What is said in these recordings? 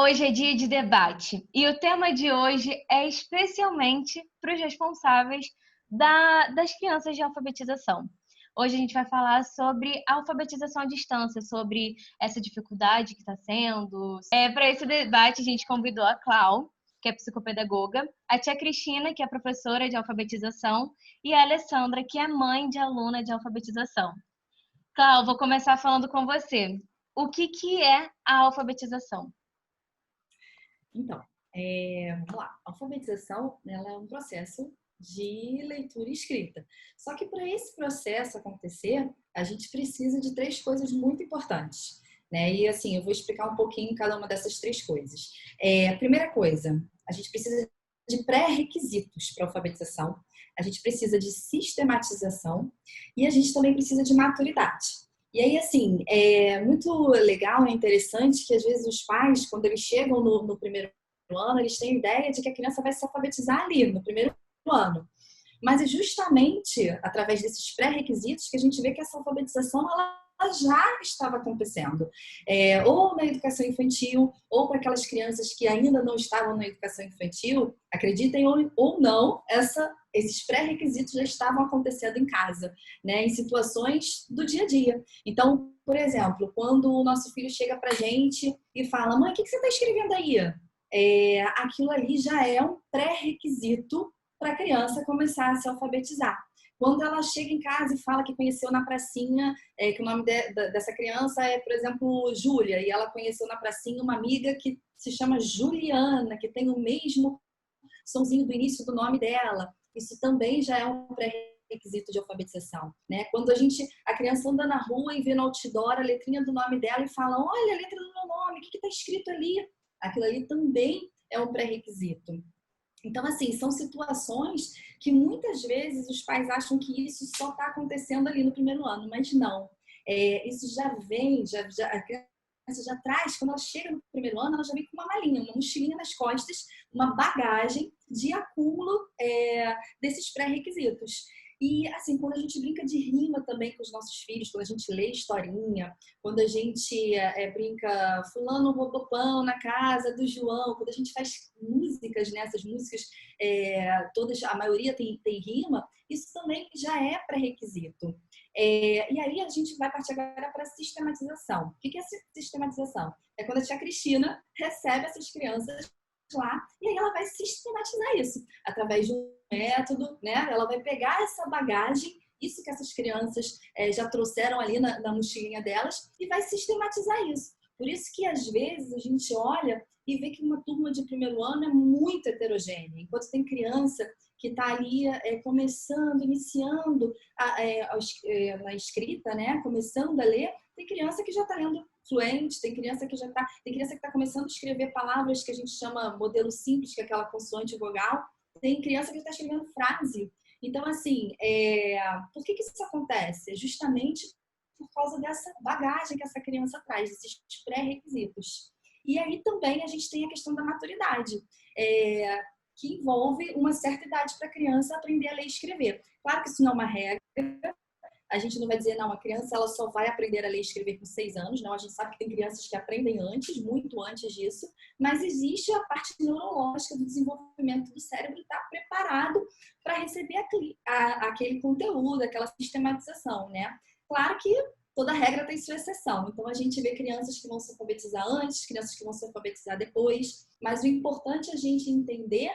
Hoje é dia de debate e o tema de hoje é especialmente para os responsáveis das crianças de alfabetização. Hoje a gente vai falar sobre a alfabetização à distância, sobre essa dificuldade que está sendo. Para esse debate, a gente convidou a Clau, que é psicopedagoga, a tia Cristina, que é professora de alfabetização, e a Alessandra, que é mãe de aluna de alfabetização. Clau, vou começar falando com você. O que é a alfabetização? Então, vamos lá. A alfabetização, ela é um processo de leitura e escrita. Só que para esse processo acontecer, a gente precisa de três coisas muito importantes, né? E assim, eu vou explicar um pouquinho cada uma dessas três coisas. A primeira coisa, a gente precisa de pré-requisitos para a alfabetização, a gente precisa de sistematização e a gente também precisa de maturidade. E aí, assim, é muito legal, é interessante que às vezes os pais, quando eles chegam no primeiro ano, eles têm a ideia de que a criança vai se alfabetizar ali, no primeiro ano. Mas é justamente através desses pré-requisitos que a gente vê que essa alfabetização ela já estava acontecendo. Ou na educação infantil, ou para aquelas crianças que ainda não estavam na educação infantil, acreditem ou não, esses pré-requisitos já estavam acontecendo em casa, né, em situações do dia a dia. Então, por exemplo, quando o nosso filho chega para a gente e fala: mãe, o que você está escrevendo aí? Aquilo ali já é um pré-requisito para a criança começar a se alfabetizar. Quando ela chega em casa e fala que conheceu na pracinha, que o nome dessa criança é, por exemplo, Júlia, e ela conheceu na pracinha uma amiga que se chama Juliana, que tem o mesmo sonzinho do início do nome dela. Isso também já é um pré-requisito de alfabetização, né? Quando a criança anda na rua e vê no outdoor a letrinha do nome dela e fala: olha a letra do meu nome, o que está escrito ali? Aquilo ali também é um pré-requisito. Então, assim, são situações que muitas vezes os pais acham que isso só está acontecendo ali no primeiro ano, mas não. Isso já vem, a criança já traz, quando ela chega no primeiro ano, ela já vem com uma malinha, uma mochilinha nas costas, uma bagagem de acúmulo desses pré-requisitos. E, assim, quando a gente brinca de rima também com os nossos filhos, quando a gente lê historinha, quando a gente brinca fulano roubou pão na casa do João, quando a gente faz músicas, né, essas músicas, todas, a maioria tem rima, isso também já é pré-requisito. E aí a gente vai partir agora para a sistematização. O que é sistematização? É quando a tia Cristina recebe essas crianças lá e aí ela vai sistematizar isso através de um método, né? Ela vai pegar essa bagagem, isso que essas crianças já trouxeram ali na mochilinha delas, e vai sistematizar isso. Por isso que às vezes a gente olha e vê que uma turma de primeiro ano é muito heterogênea, enquanto tem criança que está ali começando, iniciando na escrita, né? Começando a ler, tem criança que já está lendo fluente, tem criança que está começando a escrever palavras que a gente chama modelo simples, que é aquela consoante e vogal, tem criança que está escrevendo frase. Então, assim, por que isso acontece? É justamente por causa dessa bagagem que essa criança traz, desses pré-requisitos. E aí também a gente tem a questão da maturidade, que envolve uma certa idade para a criança aprender a ler e escrever. Claro que isso não é uma regra, a gente não vai dizer, não, a criança ela só vai aprender a ler e escrever com 6 anos, não, a gente sabe que tem crianças que aprendem antes, muito antes disso, mas existe a parte neurológica do desenvolvimento do cérebro estar preparado para receber aquele conteúdo, aquela sistematização, né? Claro que toda regra tem sua exceção, então a gente vê crianças que vão se alfabetizar antes, crianças que vão se alfabetizar depois, mas o importante é a gente entender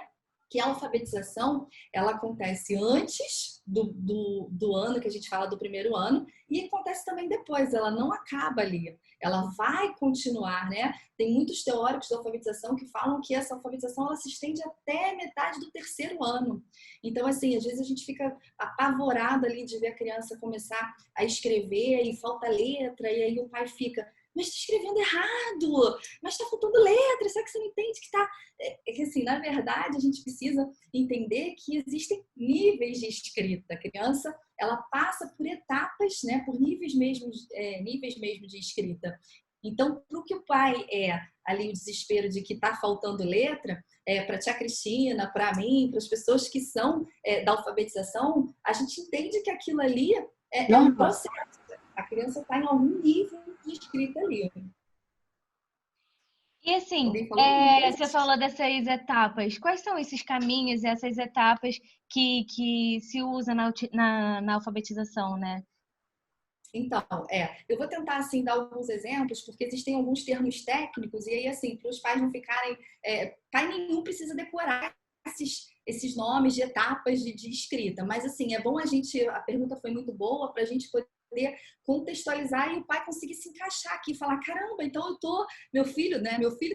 que a alfabetização ela acontece antes do ano, que a gente fala do primeiro ano, e acontece também depois, ela não acaba ali, ela vai continuar, né? Tem muitos teóricos da alfabetização que falam que essa alfabetização ela se estende até metade do terceiro ano. Então, assim, às vezes a gente fica apavorado ali de ver a criança começar a escrever e falta letra, e aí o pai fica: mas está escrevendo errado, mas está faltando letra, será que você não entende que está... que assim, na verdade, a gente precisa entender que existem níveis de escrita. A criança, ela passa por etapas, né, por níveis mesmo de escrita. Então, para o que o pai ali o desespero de que está faltando letra, para a tia Cristina, para mim, para as pessoas que são da alfabetização, a gente entende que aquilo ali é um processo. A criança está em algum nível de escrita ali. E assim, Alguém falou alguma coisa? você falou dessas etapas. Quais são esses caminhos, essas etapas que se usa na alfabetização, né? Então, eu vou tentar assim dar alguns exemplos, porque existem alguns termos técnicos, e aí assim, para os pais não ficarem, pai nenhum precisa decorar esses nomes de etapas de escrita, mas assim, é bom a pergunta foi muito boa para a gente poder contextualizar e o pai conseguir se encaixar aqui, falar, caramba, então meu filho, né, meu filho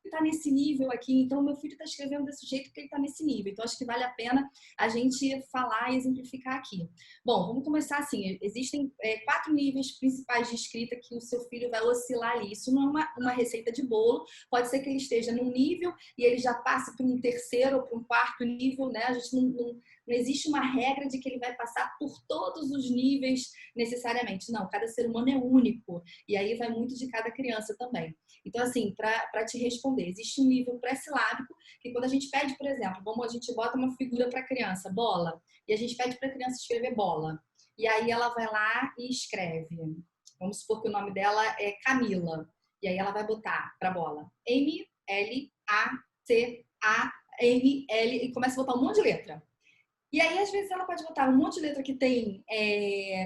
está nesse nível aqui, então meu filho está escrevendo desse jeito porque ele está nesse nível. Então acho que vale a pena a gente falar e exemplificar aqui. Bom, vamos começar assim. Existem 4 níveis principais de escrita que o seu filho vai oscilar ali. Isso não é uma receita de bolo. Pode ser que ele esteja num nível e ele já passe para um terceiro ou para um quarto nível, né? A gente não existe uma regra de que ele vai passar por todos os níveis necessariamente. Não, cada ser humano é único. E aí vai muito de cada criança também. Então, assim, para te responder, existe um nível pré-silábico que quando a gente pede, por exemplo, a gente bota uma figura para a criança, bola, e a gente pede para a criança escrever bola. E aí ela vai lá e escreve. Vamos supor que o nome dela é Camila. E aí ela vai botar para bola M-L-A-C-A-M-L e começa a botar um monte de letra. E aí, às vezes, ela pode botar um monte de letra que tem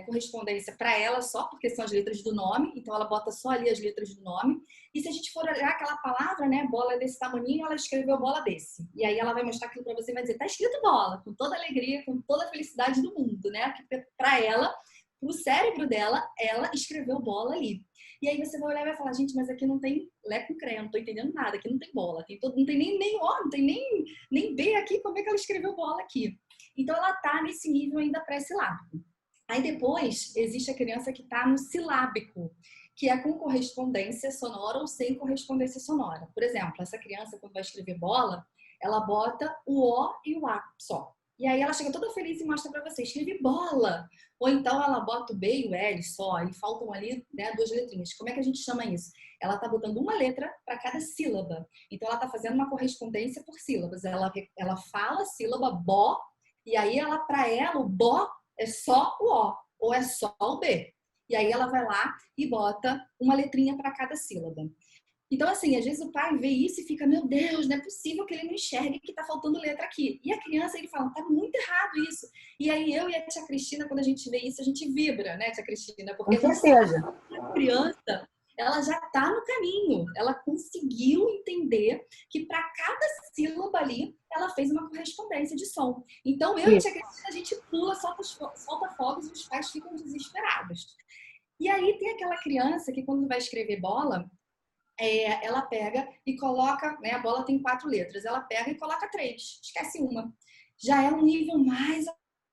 correspondência para ela só, porque são as letras do nome, então ela bota só ali as letras do nome. E se a gente for olhar aquela palavra, né, bola desse tamaninho, ela escreveu bola desse. E aí ela vai mostrar aquilo para você e vai dizer, tá escrito bola, com toda a alegria, com toda a felicidade do mundo, né? Porque para ela, pro cérebro dela, ela escreveu bola ali. E aí você vai olhar e vai falar, gente, mas aqui não tem Lé com Cré, eu não tô entendendo nada, aqui não tem bola, não tem nem O, não tem nem B aqui, como é que ela escreveu bola aqui? Então, ela está nesse nível ainda pré-silábico. Aí depois, existe a criança que está no silábico, que é com correspondência sonora ou sem correspondência sonora. Por exemplo, essa criança, quando vai escrever bola, ela bota o O e o A só. E aí ela chega toda feliz e mostra para você, escreve bola. Ou então ela bota o B e o L só, e faltam ali, né, 2 letrinhas. Como é que a gente chama isso? Ela está botando uma letra para cada sílaba. Então ela está fazendo uma correspondência por sílabas. Ela fala a sílaba bó, e aí para ela, o bó é só o O, ou é só o B. E aí ela vai lá e bota uma letrinha para cada sílaba. Então, assim, às vezes o pai vê isso e fica, meu Deus, não é possível que ele não enxergue que tá faltando letra aqui. E a criança, ele fala, tá muito errado isso. E aí eu e a tia Cristina, quando a gente vê isso, a gente vibra, né, tia Cristina? Porque Com a gente sabe certeza. que a criança, ela já tá no caminho. Ela conseguiu entender que para cada sílaba ali, ela fez uma correspondência de som. Então, eu e a tia Cristina, a gente pula, solta fogos e os pais ficam desesperados. E aí tem aquela criança que quando vai escrever bola, ela pega e coloca, né, a bola tem 4 letras, ela pega e coloca 3, esquece uma. Já é um nível mais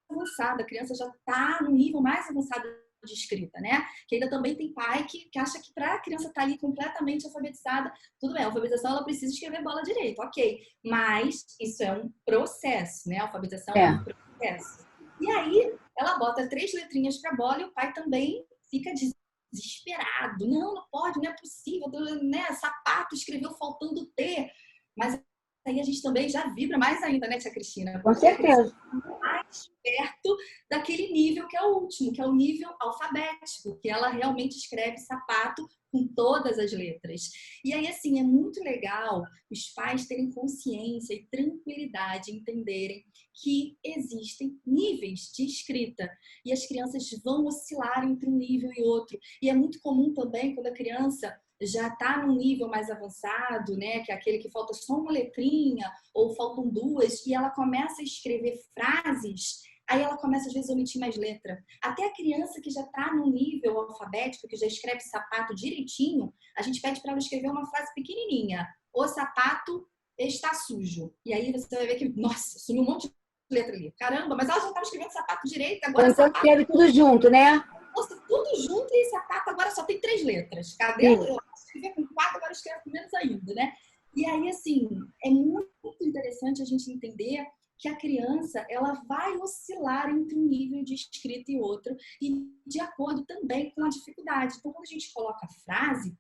avançado, a criança já está no nível mais avançado de escrita, né? Que ainda também tem pai que acha que para a criança estar ali completamente alfabetizada, tudo bem, a alfabetização ela precisa escrever bola direito, ok. Mas isso é um processo, né? A alfabetização é um processo. E aí ela bota 3 letrinhas para bola e o pai também fica desesperado. Não pode, não é possível, né? Sapato escreveu faltando T. Mas aí a gente também já vibra mais ainda, né, tia Cristina? Com certeza. Mais perto daquele nível que é o último, que é o nível alfabético, que ela realmente escreve sapato com todas as letras. E aí, assim, é muito legal os pais terem consciência e tranquilidade, entenderem que existem níveis de escrita e as crianças vão oscilar entre um nível e outro. E é muito comum também quando a criança já está num nível mais avançado, né, que é aquele que falta só uma letrinha ou faltam 2, e ela começa a escrever frases, aí ela começa às vezes a omitir mais letra. Até a criança que já está no nível alfabético, que já escreve sapato direitinho, a gente pede para ela escrever uma frase pequenininha. O sapato está sujo. E aí você vai ver que, nossa, sumiu um monte de letra ali. Caramba, mas ela já estava escrevendo sapato direito, agora Então sapato... escreve tudo junto, né? Nossa, tudo junto e sapato agora só tem 3 letras. Cadê? Eu escrevi com 4, agora escrevo com menos ainda, né? E aí, assim, é muito interessante a gente entender que a criança, ela vai oscilar entre um nível de escrita e outro, e de acordo também com a dificuldade. Então, quando a gente coloca frase,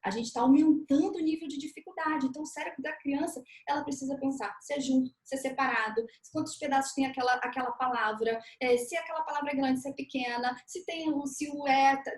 a gente está aumentando o nível de dificuldade. Então, o cérebro da criança, ela precisa pensar se é junto, se é separado, quantos pedaços tem aquela palavra, se aquela palavra é grande, se é pequena, se o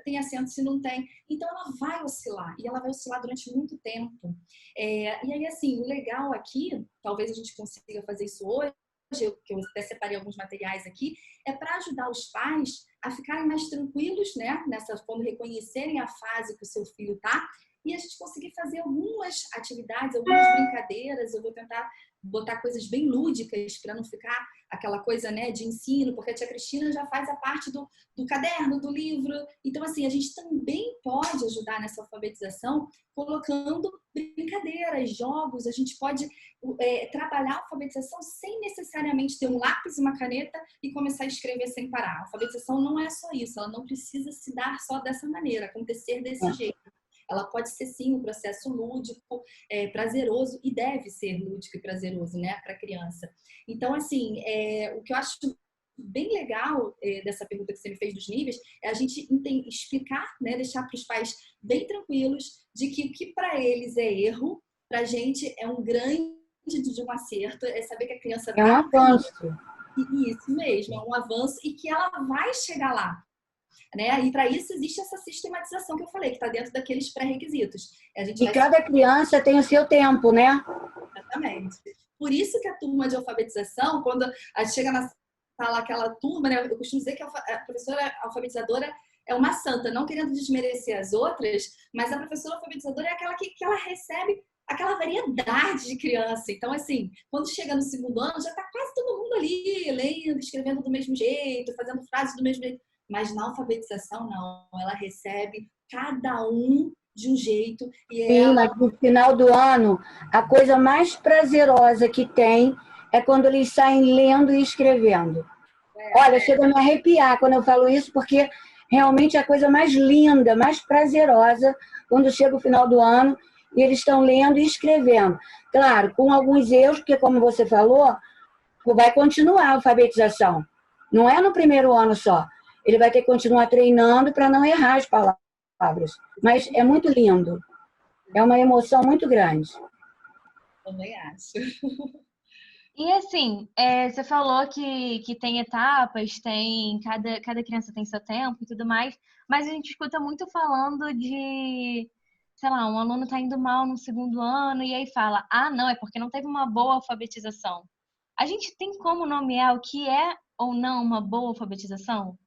tem acento, se não tem. Então, ela vai oscilar, e ela vai oscilar durante muito tempo. E aí, assim, o legal aqui, talvez a gente consiga fazer isso hoje, que eu até separei alguns materiais aqui, é para ajudar os pais a ficarem mais tranquilos, né? Quando reconhecerem a fase que o seu filho está, e a gente conseguir fazer algumas atividades, algumas brincadeiras. Eu vou tentar botar coisas bem lúdicas para não ficar aquela coisa, né, de ensino, porque a tia Cristina já faz a parte do caderno, do livro. Então, assim, a gente também pode ajudar nessa alfabetização colocando brincadeiras, jogos. A gente pode trabalhar a alfabetização sem necessariamente ter um lápis e uma caneta e começar a escrever sem parar. A alfabetização não é só isso, ela não precisa se dar só dessa maneira, acontecer desse jeito. Ela pode ser, sim, um processo lúdico, prazeroso, e deve ser lúdico e prazeroso, né, para a criança. Então, assim, o que eu acho bem legal dessa pergunta que você me fez dos níveis é a gente explicar, né, deixar para os pais bem tranquilos de que o que para eles é erro, para a gente é um grande de um acerto, é saber que a criança É um avanço. Isso mesmo, é um avanço, e que ela vai chegar lá. Né? E para isso existe essa sistematização que eu falei, que está dentro daqueles pré-requisitos. E cada criança tem o seu tempo, né? Exatamente. Por isso que a turma de alfabetização, quando a gente chega na sala, aquela turma, né? Eu costumo dizer que a professora alfabetizadora é uma santa, não querendo desmerecer as outras, mas a professora alfabetizadora é aquela que ela recebe aquela variedade de criança. Então, assim, quando chega no segundo ano, já está quase todo mundo ali, lendo, escrevendo do mesmo jeito, fazendo frases do mesmo jeito. Mas na alfabetização, não. Ela recebe cada um de um jeito. Sim, mas no final do ano, a coisa mais prazerosa que tem é quando eles saem lendo e escrevendo. Olha, chega a me arrepiar quando eu falo isso, porque realmente é a coisa mais linda, mais prazerosa, quando chega o final do ano e eles estão lendo e escrevendo. Claro, com alguns erros, porque, como você falou, vai continuar a alfabetização. Não é no primeiro ano só. Ele vai ter que continuar treinando para não errar as palavras. Mas é muito lindo. É uma emoção muito grande. Também acho. E assim, você falou que tem etapas, cada criança tem seu tempo e tudo mais, mas a gente escuta muito falando de, sei lá, um aluno tá indo mal no segundo ano e aí fala, não, é porque não teve uma boa alfabetização. A gente tem como nomear o que é ou não uma boa alfabetização?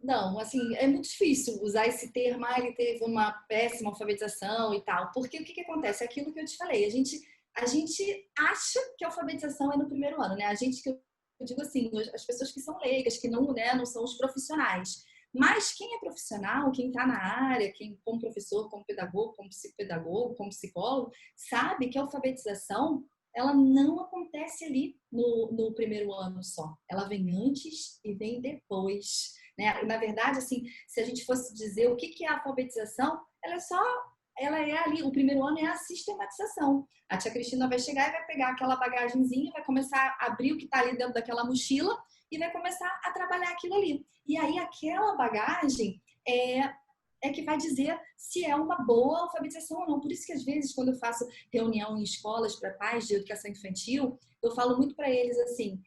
Não, assim, é muito difícil usar esse termo, ele teve uma péssima alfabetização e tal, porque o que acontece? É aquilo que eu te falei, a gente acha que a alfabetização é no primeiro ano, né? A gente, que eu digo assim, as pessoas que são leigas, que não, né, não são os profissionais. Mas quem é profissional, quem está na área, quem como professor, como pedagogo, como psicopedagogo, como psicólogo, sabe que a alfabetização ela não acontece ali no primeiro ano só. Ela vem antes e vem depois. Né? Na verdade, assim, se a gente fosse dizer o que é a alfabetização, ela é ali, o primeiro ano é a sistematização. A tia Cristina vai chegar e vai pegar aquela bagagenzinha, vai começar a abrir o que está ali dentro daquela mochila e vai começar a trabalhar aquilo ali. E aí aquela bagagem é que vai dizer se é uma boa alfabetização ou não. Por isso que às vezes, quando eu faço reunião em escolas para pais de educação infantil, eu falo muito para eles assim,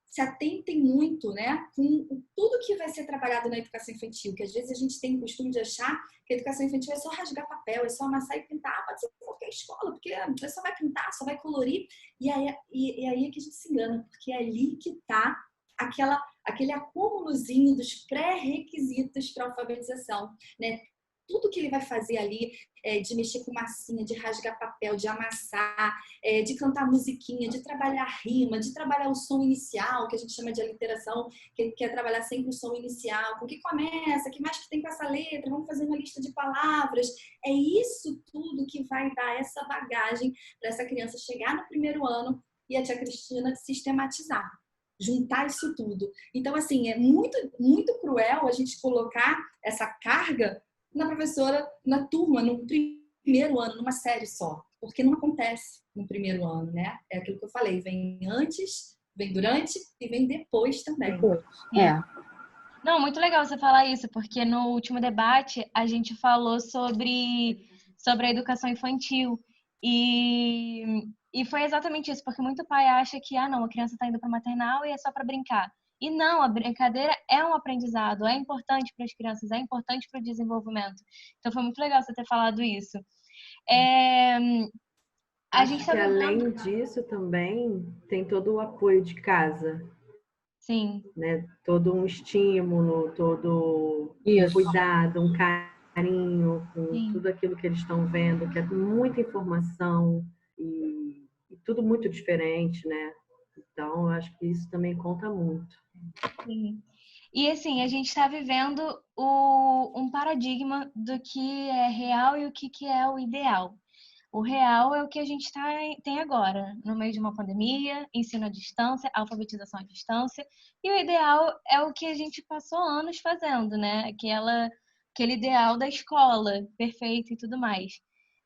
se atentem muito, né, com tudo que vai ser trabalhado na educação infantil, que às vezes a gente tem o costume de achar que a educação infantil é só rasgar papel, é só amassar e pintar, pode ser qualquer escola, porque você só vai pintar, só vai colorir, e aí é que a gente se engana, porque é ali que está aquele acúmulozinho dos pré-requisitos para a alfabetização, né? Tudo que ele vai fazer ali, de mexer com massinha, de rasgar papel, de amassar, de cantar musiquinha, de trabalhar rima, de trabalhar o som inicial, que a gente chama de aliteração, que é trabalhar sempre o som inicial, com que começa, que mais que tem com essa letra, vamos fazer uma lista de palavras. É isso tudo que vai dar essa bagagem para essa criança chegar no primeiro ano e a tia Cristina sistematizar. Juntar isso tudo. Então, assim, é muito, muito cruel a gente colocar essa carga na professora, na turma, no primeiro ano, numa série só. Porque não acontece no primeiro ano, né? É aquilo que eu falei, vem antes, vem durante e vem depois também. Depois. Não, muito legal você falar isso, porque no último debate a gente falou sobre a educação infantil. E foi exatamente isso, porque muito pai acha que, ah, não, a criança está indo para maternal e é só para brincar. E não, a brincadeira é um aprendizado, é importante para as crianças, é importante para o desenvolvimento. Então foi muito legal você ter falado isso. É, a gente Acho está que vivendo. além disso também tem todo o apoio de casa, Sim, né? Todo um estímulo, todo um Isso. cuidado, um carinho com sim. tudo aquilo que eles estão vendo, que é muita informação e tudo muito diferente, né? Então, eu acho que isso também conta muito. Sim. E assim, a gente está vivendo um paradigma do que é real e o que é o ideal. O real é o que a gente tem agora, no meio de uma pandemia, ensino à distância, alfabetização à distância, e o ideal é o que a gente passou anos fazendo, né? Aquele ideal da escola, perfeito e tudo mais.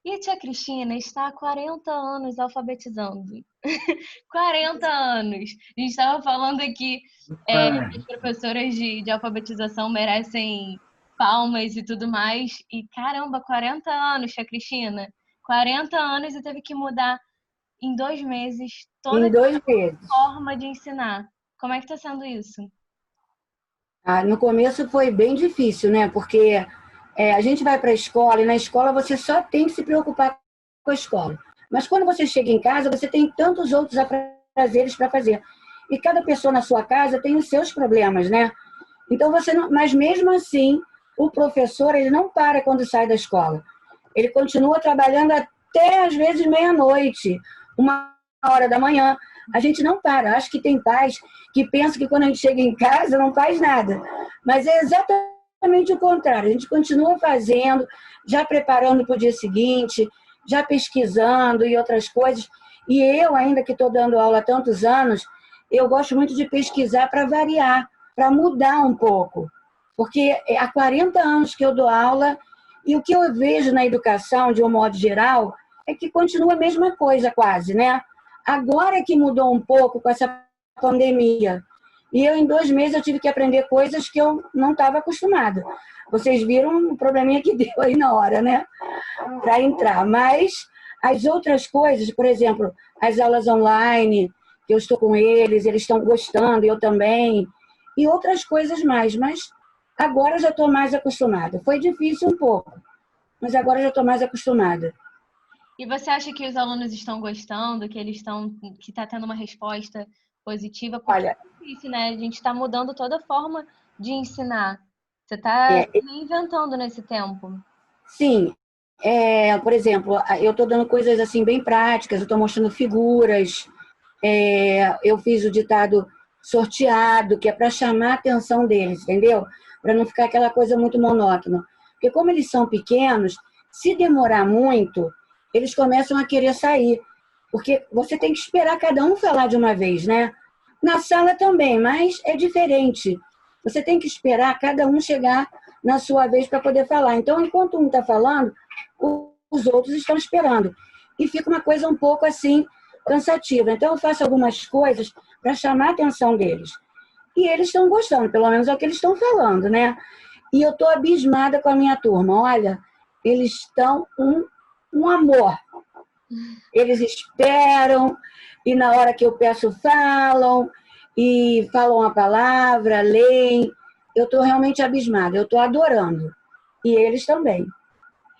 E a tia Cristina está há 40 anos alfabetizando. 40 anos! A gente estava falando aqui que as professoras de alfabetização merecem palmas e tudo mais. E caramba, 40 anos, tia Cristina! 40 anos e teve que mudar em 2 meses toda Em a 2 meses. forma de ensinar. Como é que está sendo isso? No começo foi bem difícil, né? Porque a gente vai para a escola e na escola você só tem que se preocupar com a escola. Mas quando você chega em casa, você tem tantos outros afazeres para fazer. E cada pessoa na sua casa tem os seus problemas, né? Então você não, mas mesmo assim, o professor ele não para quando sai da escola. Ele continua trabalhando até às vezes meia-noite, 1 hora da manhã. A gente não para. Acho que tem pais que pensam que quando a gente chega em casa não faz nada. Mas é exatamente o contrário. A gente continua fazendo, já preparando para o dia seguinte, já pesquisando e outras coisas. E eu, ainda que estou dando aula há tantos anos, eu gosto muito de pesquisar para variar, para mudar um pouco. Porque há 40 anos que eu dou aula e o que eu vejo na educação, de um modo geral, é que continua a mesma coisa quase, né? Agora é que mudou um pouco com essa pandemia. E eu, em 2 meses, eu tive que aprender coisas que eu não estava acostumada. Vocês viram o probleminha que deu aí na hora, né? Para entrar. Mas as outras coisas, por exemplo, as aulas online, que eu estou com eles estão gostando, eu também, e outras coisas mais. Mas agora eu já estou mais acostumada. Foi difícil um pouco, mas agora eu já estou mais acostumada. E você acha que os alunos estão gostando, que está tendo uma resposta positiva? Porque Olha, é difícil, né? A gente está mudando toda a forma de ensinar. Você está reinventando nesse tempo. sim. Por exemplo, eu estou dando coisas assim bem práticas, eu estou mostrando figuras, eu fiz o ditado sorteado, que é para chamar a atenção deles, entendeu? Para não ficar aquela coisa muito monótona. Porque como eles são pequenos, se demorar muito, eles começam a querer sair. Porque você tem que esperar cada um falar de uma vez, né? Na sala também, mas é diferente. Você tem que esperar cada um chegar na sua vez para poder falar. Então, enquanto um está falando, os outros estão esperando. E fica uma coisa um pouco assim, cansativa. Então, eu faço algumas coisas para chamar a atenção deles. E eles estão gostando, pelo menos é o que eles estão falando, né? E eu estou abismada com a minha turma. Olha, eles estão um amor. Eles esperam, e na hora que eu peço, falam, e falam a palavra, leem. Eu estou realmente abismada, eu estou adorando. E eles também.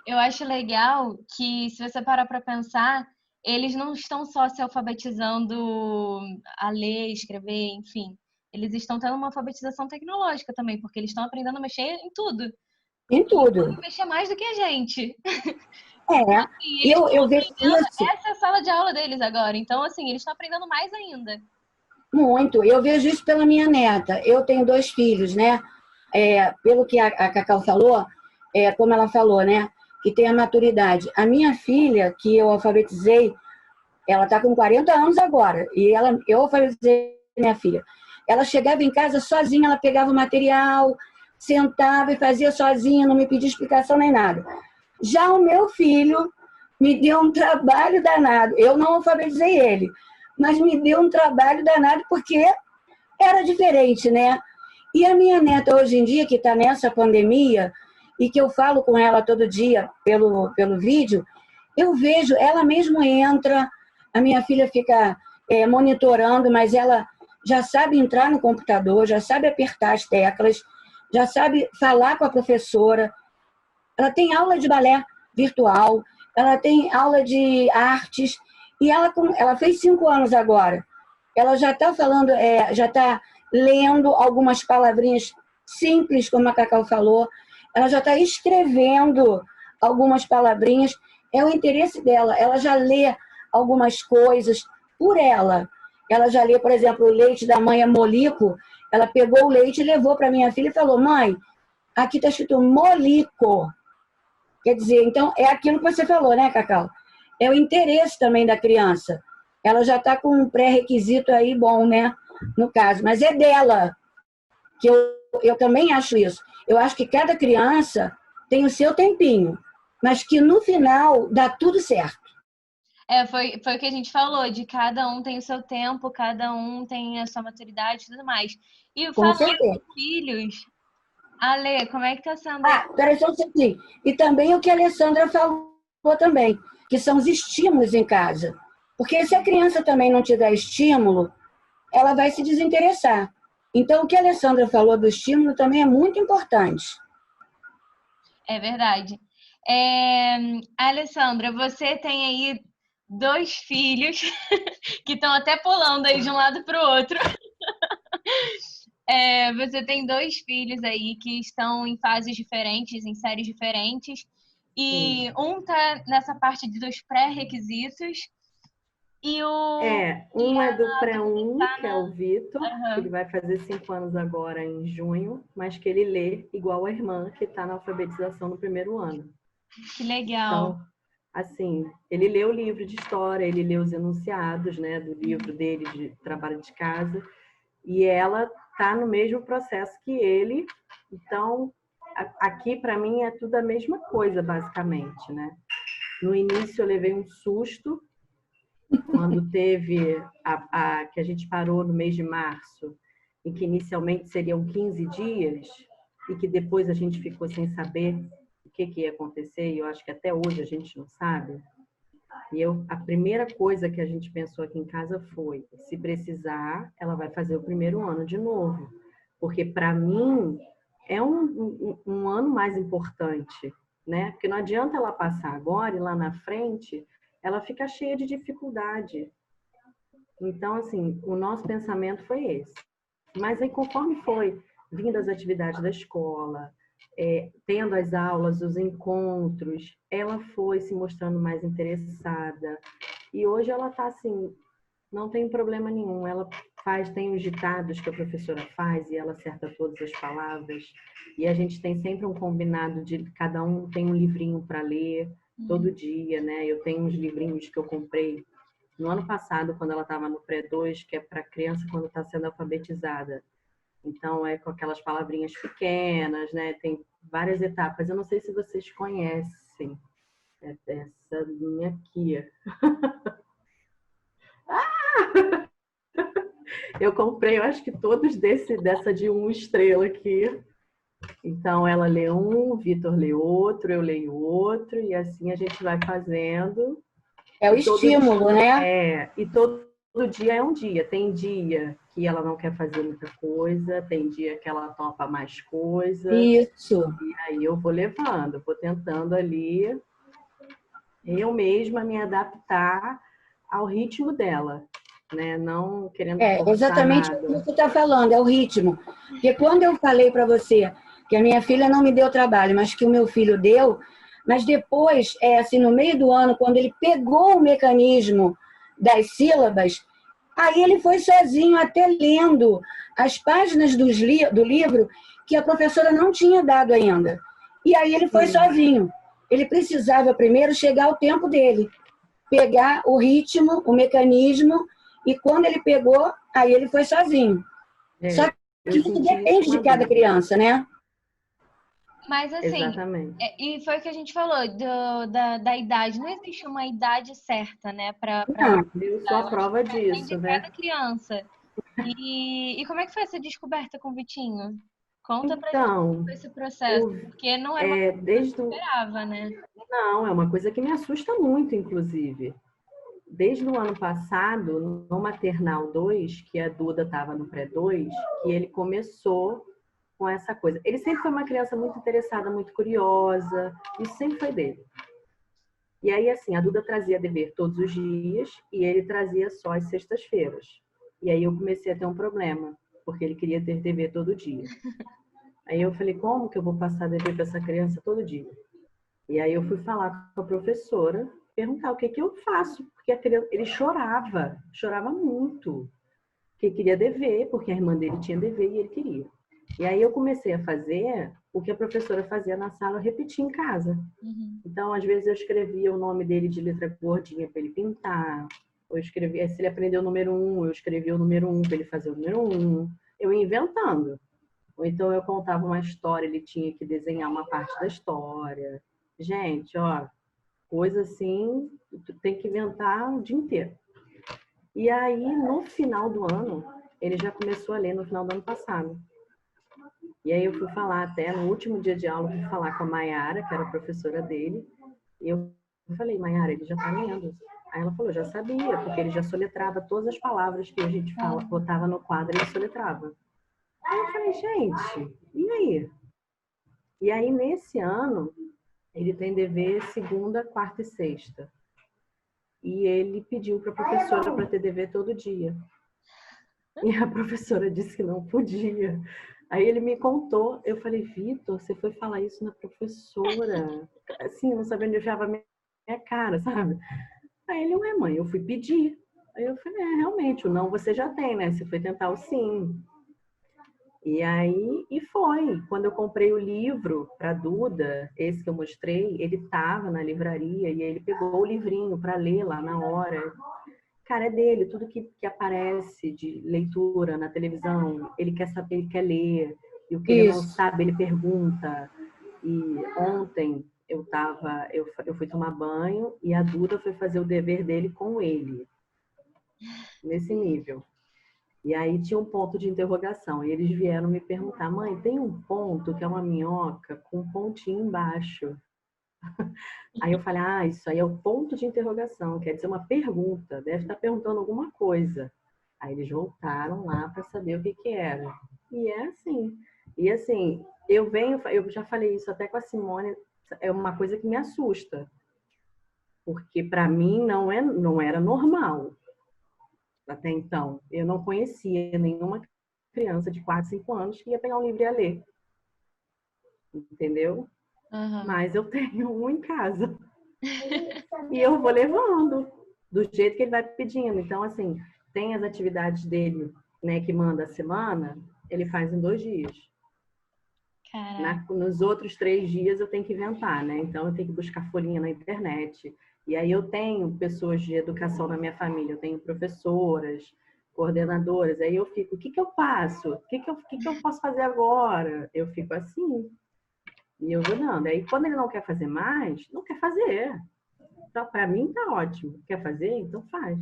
Eu acho legal que, se você parar para pensar, eles não estão só se alfabetizando a ler, escrever, enfim. Eles estão tendo uma alfabetização tecnológica também, porque eles estão aprendendo a mexer em tudo. Em tudo. E mexer mais do que a gente. E eu vejo isso essa é a sala de aula deles agora. Então, assim, eles estão aprendendo mais ainda. muito. Eu vejo isso pela minha neta. Eu tenho 2 filhos, né? Pelo que a Cacau falou, como ela falou, né? Que tem a maturidade. A minha filha, que eu alfabetizei, ela está com 40 anos agora. E eu alfabetizei minha filha. Ela chegava em casa sozinha, ela pegava o material, sentava e fazia sozinha, não me pedia explicação nem nada. Já o meu filho me deu um trabalho danado. Eu não alfabetizei ele, mas me deu um trabalho danado porque era diferente, né? E a minha neta, hoje em dia, que está nessa pandemia, e que eu falo com ela todo dia pelo vídeo, eu vejo, ela mesmo entra, a minha filha fica monitorando, mas ela já sabe entrar no computador, já sabe apertar as teclas, já sabe falar com a professora. Ela tem aula de balé virtual, ela tem aula de artes, e ela fez 5 anos agora. Ela já está falando, já está lendo algumas palavrinhas simples, como a Cacau falou, ela já está escrevendo algumas palavrinhas, é o interesse dela, ela já lê algumas coisas por ela. Ela já lê, por exemplo, o leite da mãe é molico, ela pegou o leite e levou para minha filha e falou, mãe, aqui está escrito molico. Quer dizer, então, é aquilo que você falou, né, Cacau? É o interesse também da criança. Ela já está com um pré-requisito aí bom, né, no caso, mas é dela, que eu também acho isso. Eu acho que cada criança tem o seu tempinho, mas que no final dá tudo certo. Foi o que a gente falou, de cada um tem o seu tempo, cada um tem a sua maturidade e tudo mais. E Com falando certeza. de filhos, Ale, como é que tá sendo? Peraí só um segundo. E também o que a Alessandra falou também, que são os estímulos em casa. Porque se a criança também não te dá estímulo, ela vai se desinteressar. Então, o que a Alessandra falou do estímulo também é muito importante. É verdade. Alessandra, você tem aí 2 filhos que estão até pulando aí de um lado para o outro. Você tem 2 filhos aí que estão em fases diferentes, em séries diferentes. E um tá nessa parte dos pré-requisitos. E um é do pré-1, que é o Vitor, Uhum. que ele vai fazer 5 anos agora em junho, mas que ele lê igual a irmã, que está na alfabetização no 1º ano. Que legal. Então, assim, ele lê o livro de história, ele lê os enunciados, né, do livro dele de trabalho de casa, e ela está no mesmo processo que ele. Então, aqui para mim é tudo a mesma coisa, basicamente, né? No início eu levei um susto, quando teve que a gente parou no mês de março, e que inicialmente seriam 15 dias, e que depois a gente ficou sem saber o que ia acontecer, e eu acho que até hoje a gente não sabe. E a primeira coisa que a gente pensou aqui em casa foi, se precisar, ela vai fazer o 1º ano de novo. Porque para mim é um ano mais importante, né? Porque não adianta ela passar agora e lá na frente ela fica cheia de dificuldade. Então, assim, o nosso pensamento foi esse. Mas aí, conforme foi vindo as atividades da escola, tendo as aulas, os encontros, ela foi se mostrando mais interessada. E hoje ela está assim, não tem problema nenhum. Ela tem os ditados que a professora faz e ela acerta todas as palavras. E a gente tem sempre um combinado de cada um tem um livrinho para ler todo dia, né? Eu tenho uns livrinhos que eu comprei no ano passado, quando ela estava no pré-2, que é para criança quando está sendo alfabetizada. Então, é com aquelas palavrinhas pequenas, né? Tem várias etapas. Eu não sei se vocês conhecem essa linha aqui. Eu comprei, eu acho que todos dessa de 1 estrela aqui. Então, ela lê um, o Vitor lê outro, eu leio outro, e assim a gente vai fazendo. É o estímulo, né? E todo dia é um dia. Tem dia que ela não quer fazer muita coisa, tem dia que ela topa mais coisa. Isso. E aí eu vou levando, vou tentando ali, eu mesma me adaptar ao ritmo dela, né? Não querendo forçar exatamente nada. o que você está falando, é o ritmo. Porque quando eu falei para você que a minha filha não me deu trabalho, mas que o meu filho deu, mas depois, assim, no meio do ano, quando ele pegou o mecanismo das sílabas, aí ele foi sozinho, até lendo as páginas do livro que a professora não tinha dado ainda. E aí ele foi sozinho. Ele precisava primeiro chegar ao tempo dele, pegar o ritmo, o mecanismo, e quando ele pegou, aí ele foi sozinho. Só que isso depende de cada criança, né? Mas assim, e foi o que a gente falou da idade. Não existe uma idade certa, né? Eu sou a prova disso, de né? cada criança. E como é que foi essa descoberta com o Vitinho? Conta pra gente como Então, foi esse processo, porque não era uma coisa que desde eu esperava, né? não, é uma coisa que me assusta muito, inclusive. Desde o ano passado, no Maternal 2, que a Duda estava no pré-2, que ele começou com essa coisa. Ele sempre foi uma criança muito interessada, muito curiosa, isso sempre foi dele. E aí, assim, a Duda trazia dever todos os dias e ele trazia só às sextas-feiras. E aí eu comecei a ter um problema, porque ele queria ter dever todo dia. Aí eu falei, como que eu vou passar dever para essa criança todo dia? E aí eu fui falar com a professora, perguntar o que que eu faço, porque a criança, ele chorava muito, que queria dever, porque a irmã dele tinha dever e ele queria. E aí eu comecei a fazer o que a professora fazia na sala, eu repetia em casa. Uhum. Então, às vezes eu escrevia o nome dele de letra gordinha para ele pintar, eu escrevia, se ele aprendeu o número 1, eu escrevia o número 1 para ele fazer o número 1, eu ia inventando. Ou então eu contava uma história, ele tinha que desenhar uma parte da história. Gente, ó, coisa assim, tu tem que inventar o dia inteiro. E aí, no final do ano, ele já começou a ler no final do ano passado. E aí eu fui falar até, no último dia de aula, eu fui falar com a Maiara, que era a professora dele, e eu falei, Maiara, ele já tá lendo. Aí ela falou, já sabia, porque ele já soletrava todas as palavras que a gente fala, botava no quadro, ele soletrava. Aí eu falei, gente, e aí? E aí, nesse ano, ele tem dever segunda, quarta e sexta. E ele pediu para a professora para ter dever todo dia. E a professora disse que não podia. Aí ele me contou, eu falei, Vitor, você foi falar isso na professora? Assim, eu não sabia onde eu enfiava a minha cara, sabe? Aí ele, ué, mãe, eu fui pedir. Aí eu falei, realmente, o não você já tem, né? Você foi tentar o sim. E aí, e foi. Quando eu comprei o livro para Duda, esse que eu mostrei, ele estava na livraria e ele pegou o livrinho para ler lá na hora. Cara, é dele, tudo que aparece de leitura na televisão, ele quer saber, ele quer ler. E o que ele não Isso. sabe, ele pergunta. E ontem eu fui tomar banho e a Duda foi fazer o dever dele com ele, nesse nível. E aí tinha um ponto de interrogação. E eles vieram me perguntar, mãe, tem um ponto que é uma minhoca com um pontinho embaixo. Aí eu falei, isso aí é o ponto de interrogação, quer dizer uma pergunta, deve estar perguntando alguma coisa. Aí eles voltaram lá para saber o que que era. E é assim. E assim, eu já falei isso até com a Simone, é uma coisa que me assusta. Porque para mim não era normal. Até então, eu não conhecia nenhuma criança de 4, 5 anos que ia pegar um livro e ia ler. Entendeu? Uhum. Mas eu tenho um em casa. E eu vou levando do jeito que ele vai pedindo. Então, assim, tem as atividades dele, né, que manda a semana, ele faz em 2 dias. Nos outros 3 dias eu tenho que inventar, né? Então eu tenho que buscar folhinha na internet. E aí eu tenho pessoas de educação na minha família, eu tenho professoras, coordenadoras. Aí eu fico, o que que eu faço? O que que eu posso fazer agora? Eu fico assim. E eu vou dando. Aí quando ele não quer fazer mais, não quer fazer. Então, para mim tá ótimo. Quer fazer? Então faz.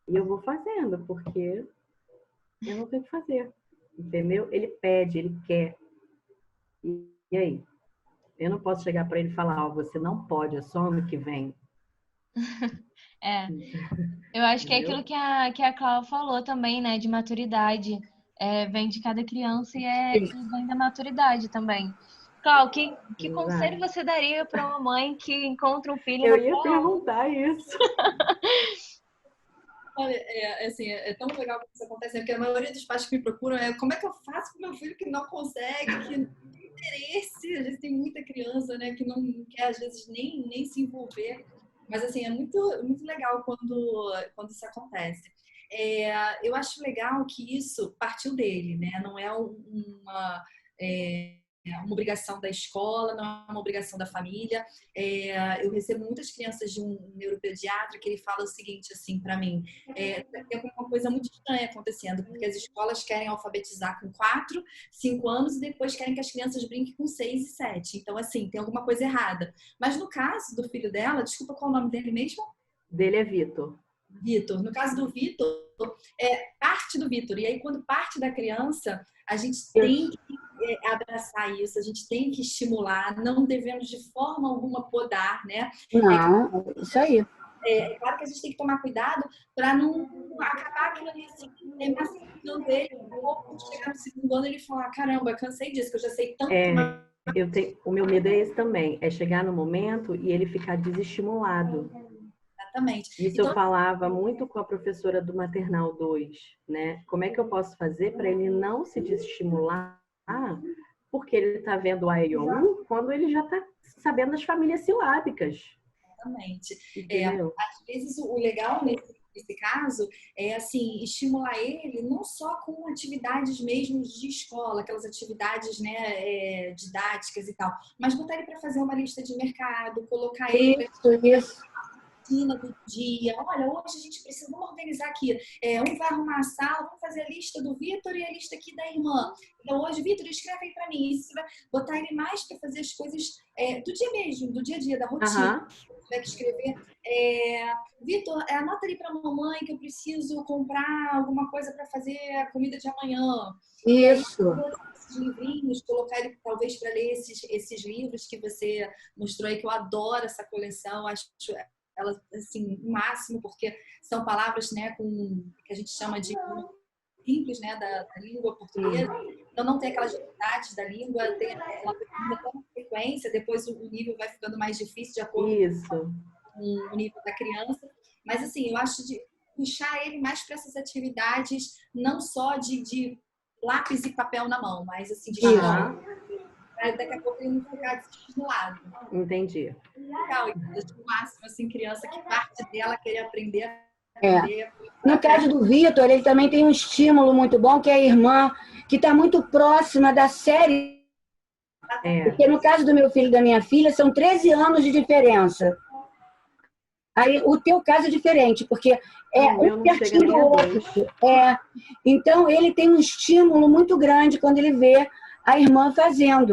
E eu vou fazendo, porque eu não tenho que fazer. Entendeu? Ele pede, ele quer. E aí? Eu não posso chegar para ele e falar, você não pode, é só ano que vem. É, eu acho que é aquilo que a Cláudia falou também, né, de maturidade. Vem de cada criança e vem da maturidade também. Cláudia, que conselho você daria para uma mãe que encontra um filho Eu no ia pré-1? perguntar isso. Olha, assim, é tão legal que isso acontece, porque a maioria dos pais que me procuram como é que eu faço com meu filho que não consegue, que não tem interesse. Às vezes tem muita criança, né, que não quer, às vezes, nem se envolver. Mas, assim, é muito, muito legal quando isso acontece. Eu acho legal que isso partiu dele, né? Não é uma obrigação da escola, não é uma obrigação da família. Eu recebo muitas crianças de um neuropediatra que ele fala o seguinte, assim, para mim, tem uma coisa muito estranha acontecendo, porque as escolas querem alfabetizar com 4, 5 anos e depois querem que as crianças brinquem com 6 e 7. Então, assim, tem alguma coisa errada. Mas no caso do filho dela, desculpa, qual é o nome dele mesmo? Dele é Vitor. Vitor. No caso do Vitor, é parte do Vitor. E aí, quando parte da criança, a gente tem que abraçar isso, a gente tem que estimular, não devemos de forma alguma podar, né? Não, isso aí. É claro que a gente tem que tomar cuidado para não acabar aquilo ali assim, massificando ele, chegar no segundo ano e ele falar, caramba, cansei disso, que eu já sei tanto mais. O meu medo é esse também, é chegar no momento e ele ficar desestimulado. Exatamente. Isso eu falava muito com a professora do Maternal 2, né? Como é que eu posso fazer para ele não se desestimular porque ele está vendo o AIOU quando ele já está sabendo das famílias silábicas. Exatamente. Às vezes o legal nesse caso é assim, estimular ele não só com atividades mesmo de escola, aquelas atividades, né, didáticas e tal, mas botar ele para fazer uma lista de mercado, colocar ele Isso. do dia. Olha, hoje a gente precisa, vamos organizar aqui. Um vai arrumar a sala, vamos fazer a lista do Vitor e a lista aqui da irmã. Então, hoje, Vitor, escreve aí para mim. Isso vai botar ele mais para fazer as coisas do dia mesmo, do dia a dia, da rotina. Vai escrever. Vitor, anota ali para a mamãe que eu preciso comprar alguma coisa para fazer a comida de amanhã. Isso. Esses livrinhos, colocar ele talvez para ler esses livros que você mostrou aí, que eu adoro essa coleção, acho ela, assim, o máximo, porque são palavras, né, que a gente chama de simples, né, da língua portuguesa. Então, não tem aquelas dificuldades da língua, ela tem uma frequência, depois o nível vai ficando mais difícil de acordo com o nível da criança. Mas, assim, eu acho de puxar ele mais para essas atividades, não só de lápis e papel na mão, mas, assim, de escola. Daqui a pouco ele não ficar desestimulado. Entendi. Legal, o máximo, assim, criança que parte dela querer aprender. No caso do Vitor, ele também tem um estímulo muito bom, que é a irmã, que está muito próxima da série. Porque no caso do meu filho e da minha filha, são 13 anos de diferença. Aí o teu caso é diferente, porque um pertinho do outro. Então, ele tem um estímulo muito grande quando ele vê a irmã fazendo.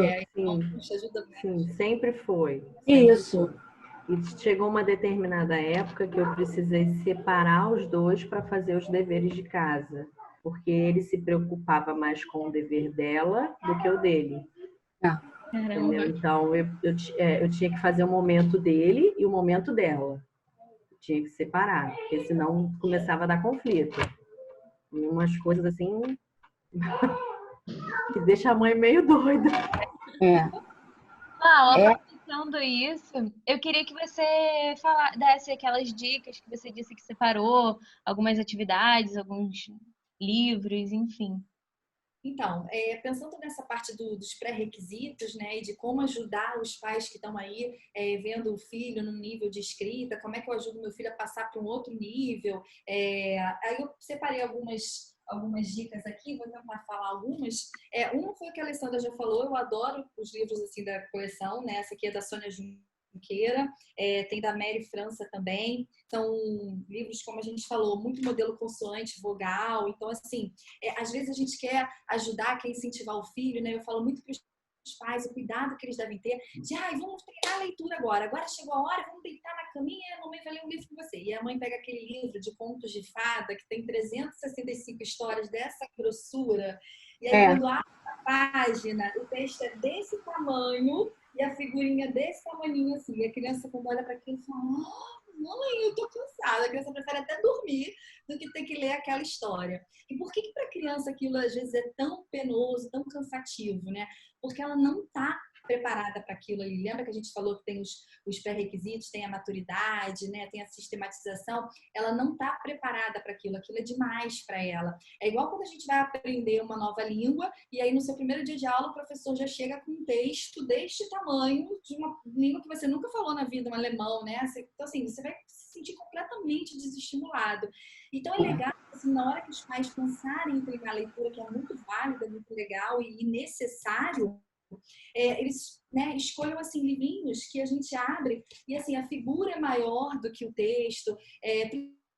Sim, sempre foi. Isso. E chegou uma determinada época que eu precisei separar os dois para fazer os deveres de casa, porque ele se preocupava mais com o dever dela do que o dele. Entendeu? Então, eu tinha que fazer o momento dele e o momento dela. Tinha que separar, porque senão começava a dar conflito. E umas coisas assim que deixa a mãe meio doida. Aproveitando isso, eu queria que você desse aquelas dicas que você disse que separou, algumas atividades, alguns livros, enfim. Então, pensando nessa parte dos pré-requisitos, né, e de como ajudar os pais que estão aí vendo o filho num nível de escrita, como é que eu ajudo meu filho a passar para um outro nível, aí eu separei algumas dicas aqui, vou tentar falar algumas. Uma foi o que a Alessandra já falou, eu adoro os livros assim da coleção, né, essa aqui é da Sônia Junqueira, tem da Mary França também, são livros, como a gente falou, muito modelo consoante, vogal, então assim, às vezes a gente quer ajudar, quer incentivar o filho, né, eu falo muito para os pais, o cuidado que eles devem ter, de vamos treinar a leitura agora chegou a hora, vamos deitar na caminha e a mamãe vai ler um livro com você, e a mãe pega aquele livro de contos de fada, que tem 365 histórias dessa grossura, e aí quando abre a página, o texto é desse tamanho, e a figurinha desse tamanho assim. E a criança, quando olha para aquilo, fala: mãe, eu tô cansada. A criança prefere até dormir do que ter que ler aquela história. E por que para a criança aquilo às vezes é tão penoso, tão cansativo, né? Porque ela não está preparada para aquilo ali. Lembra que a gente falou que tem os pré-requisitos, tem a maturidade, né? Tem a sistematização. Ela não está preparada para aquilo. Aquilo é demais para ela. É igual quando a gente vai aprender uma nova língua e aí no seu primeiro dia de aula o professor já chega com um texto deste tamanho de uma língua que você nunca falou na vida, um alemão, né? Então assim, você vai se sentir completamente desestimulado. Então é legal, assim, na hora que os pais pensarem em treinar a leitura, que é muito válida, muito legal e necessário, eles, né, escolham assim livrinhos que a gente abre e assim a figura é maior do que o texto,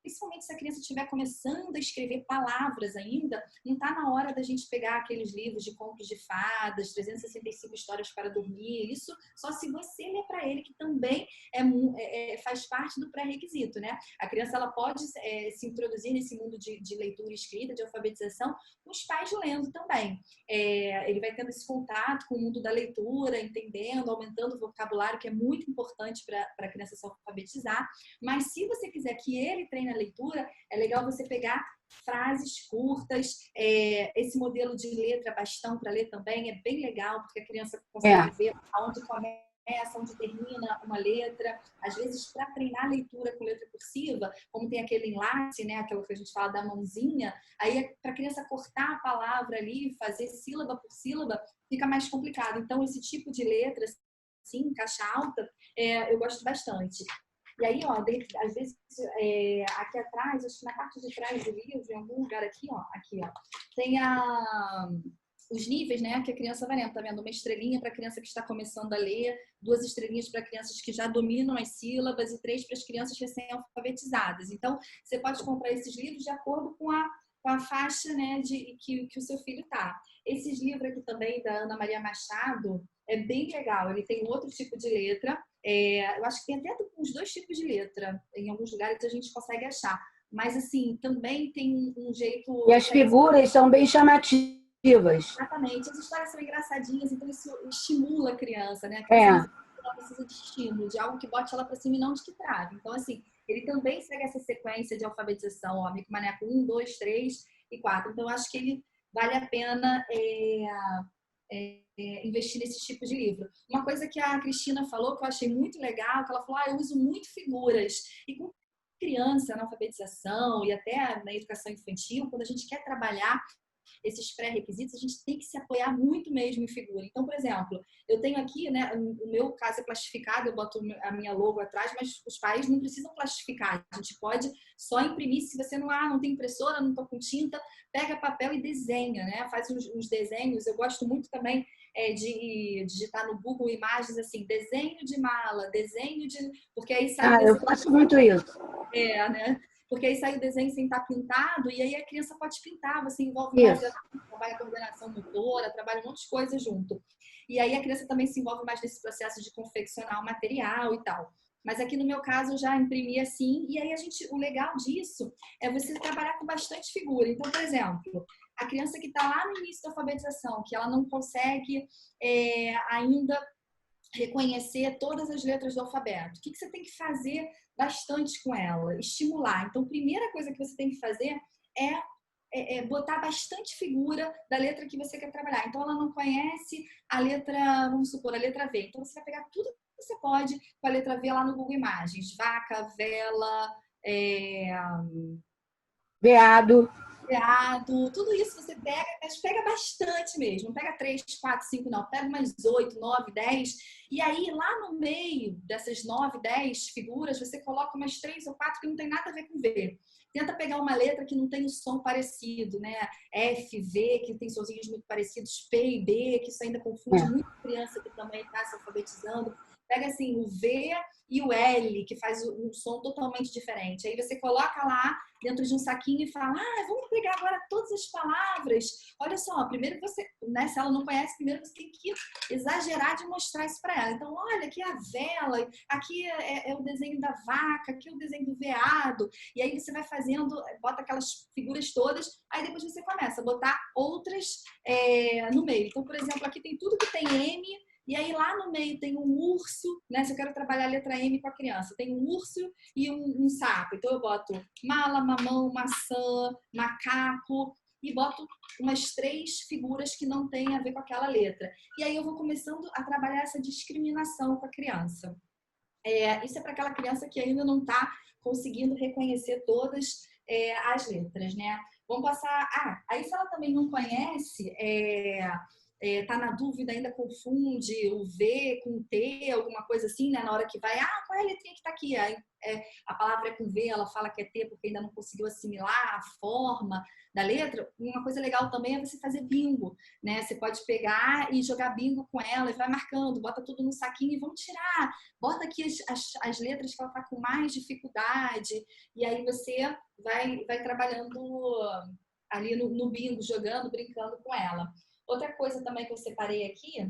principalmente se a criança estiver começando a escrever palavras ainda, não está na hora da gente pegar aqueles livros de contos de fadas, 365 histórias para dormir, isso só se você ler para ele, que também faz parte do pré-requisito, né? A criança ela pode se introduzir nesse mundo de leitura escrita, de alfabetização, com os pais lendo também. Ele vai tendo esse contato com o mundo da leitura, entendendo, aumentando o vocabulário, que é muito importante para a criança se alfabetizar. Mas se você quiser que ele treine a leitura, é legal você pegar frases curtas, esse modelo de letra, bastão para ler também é bem legal, porque a criança consegue ver aonde começa, onde termina uma letra. Às vezes, para treinar a leitura com letra cursiva, como tem aquele enlace, né, aquilo que a gente fala da mãozinha, aí para a criança cortar a palavra ali, fazer sílaba por sílaba, fica mais complicado. Então, esse tipo de letra, assim, caixa alta, eu gosto bastante. E aí, ó, às vezes, aqui atrás, acho que na parte de trás do livro, em algum lugar aqui, ó, tem os níveis, né, que a criança vai lendo. Tá vendo? Uma estrelinha para a criança que está começando a ler, 2 estrelinhas para crianças que já dominam as sílabas e 3 para as crianças recém-alfabetizadas. Então, você pode comprar esses livros de acordo com a faixa, né, que o seu filho tá. Esses livros aqui também, da Ana Maria Machado, é bem legal. Ele tem outro tipo de letra. Eu acho que tem até uns 2 tipos de letra. Em alguns lugares a gente consegue achar. Mas, assim, também tem um jeito... E as figuras são bem chamativas. Exatamente. As histórias são engraçadinhas, então isso estimula a criança, né? A criança ela precisa de estímulo, de algo que bote ela para cima e não de que trave. Então, assim, ele também segue essa sequência de alfabetização, ó, Mico Maneco 1, 2, 3 e 4. Então, eu acho que ele vale a pena investir nesse tipo de livro. Uma coisa que a Cristina falou, que eu achei muito legal, que ela falou, eu uso muito figuras. E com criança na alfabetização e até na educação infantil, quando a gente quer trabalhar esses pré-requisitos, a gente tem que se apoiar muito mesmo em figura. Então, por exemplo, eu tenho aqui, né, o meu caso é plastificado, eu boto a minha logo atrás, mas os pais não precisam plastificar. A gente pode só imprimir, se você não tem impressora, não está com tinta, pega papel e desenha, né? Faz uns desenhos. Eu gosto muito também de digitar no Google Imagens assim, desenho de mala, desenho de... Porque aí sai eu faço muito isso. né? Porque aí sai o desenho sem estar pintado e aí a criança pode pintar, você envolve mais, trabalha a coordenação motora, trabalha um monte de coisa junto. E aí a criança também se envolve mais nesse processo de confeccionar o material e tal. Mas aqui no meu caso eu já imprimi assim, e aí o legal disso é você trabalhar com bastante figura. Então, por exemplo, a criança que está lá no início da alfabetização, que ela não consegue ainda reconhecer todas as letras do alfabeto. O que você tem que fazer bastante com ela? Estimular. Então, a primeira coisa que você tem que fazer é botar bastante figura da letra que você quer trabalhar. Então, ela não conhece a letra, vamos supor, a letra V. Então, você vai pegar tudo que você pode com a letra V lá no Google Imagens. Vaca, vela, veado, tudo isso você pega, mas pega bastante mesmo. Não pega 3, 4, 5, não. Pega umas 8, 9, 10. E aí, lá no meio dessas 9, 10 figuras, você coloca umas 3 ou 4 que não tem nada a ver com V. Tenta pegar uma letra que não tem um som parecido, né? F, V, que tem sonzinhos muito parecidos, P e B, que isso ainda confunde muita criança que também está se alfabetizando. Pega assim o V e o L, que faz um som totalmente diferente. Aí você coloca lá dentro de um saquinho e fala, vamos pegar agora todas as palavras. Olha só, primeiro você, né, se ela não conhece, primeiro você tem que exagerar de mostrar isso para ela. Então, olha, aqui é a vela, aqui é o desenho da vaca, aqui é o desenho do veado. E aí você vai fazendo, bota aquelas figuras todas, aí depois você começa a botar outras no meio. Então, por exemplo, aqui tem tudo que tem M, e aí lá no meio tem um urso, né? Se eu quero trabalhar a letra M com a criança, tem um urso e um sapo. Então eu boto mala, mamão, maçã, macaco e boto umas 3 figuras que não têm a ver com aquela letra. E aí eu vou começando a trabalhar essa discriminação com a criança. Isso é para aquela criança que ainda não está conseguindo reconhecer todas as letras, né? Vamos passar... aí se ela também não conhece... tá na dúvida, ainda confunde o V com o T, alguma coisa assim, né? Na hora que vai, qual é a letrinha que tá aqui? Aí, a palavra é com V, ela fala que é T porque ainda não conseguiu assimilar a forma da letra. Uma coisa legal também é você fazer bingo, né? Você pode pegar e jogar bingo com ela e vai marcando, bota tudo no saquinho e vamos tirar. Bota aqui as letras que ela tá com mais dificuldade e aí você vai trabalhando ali no bingo, jogando, brincando com ela. Outra coisa também que eu separei aqui,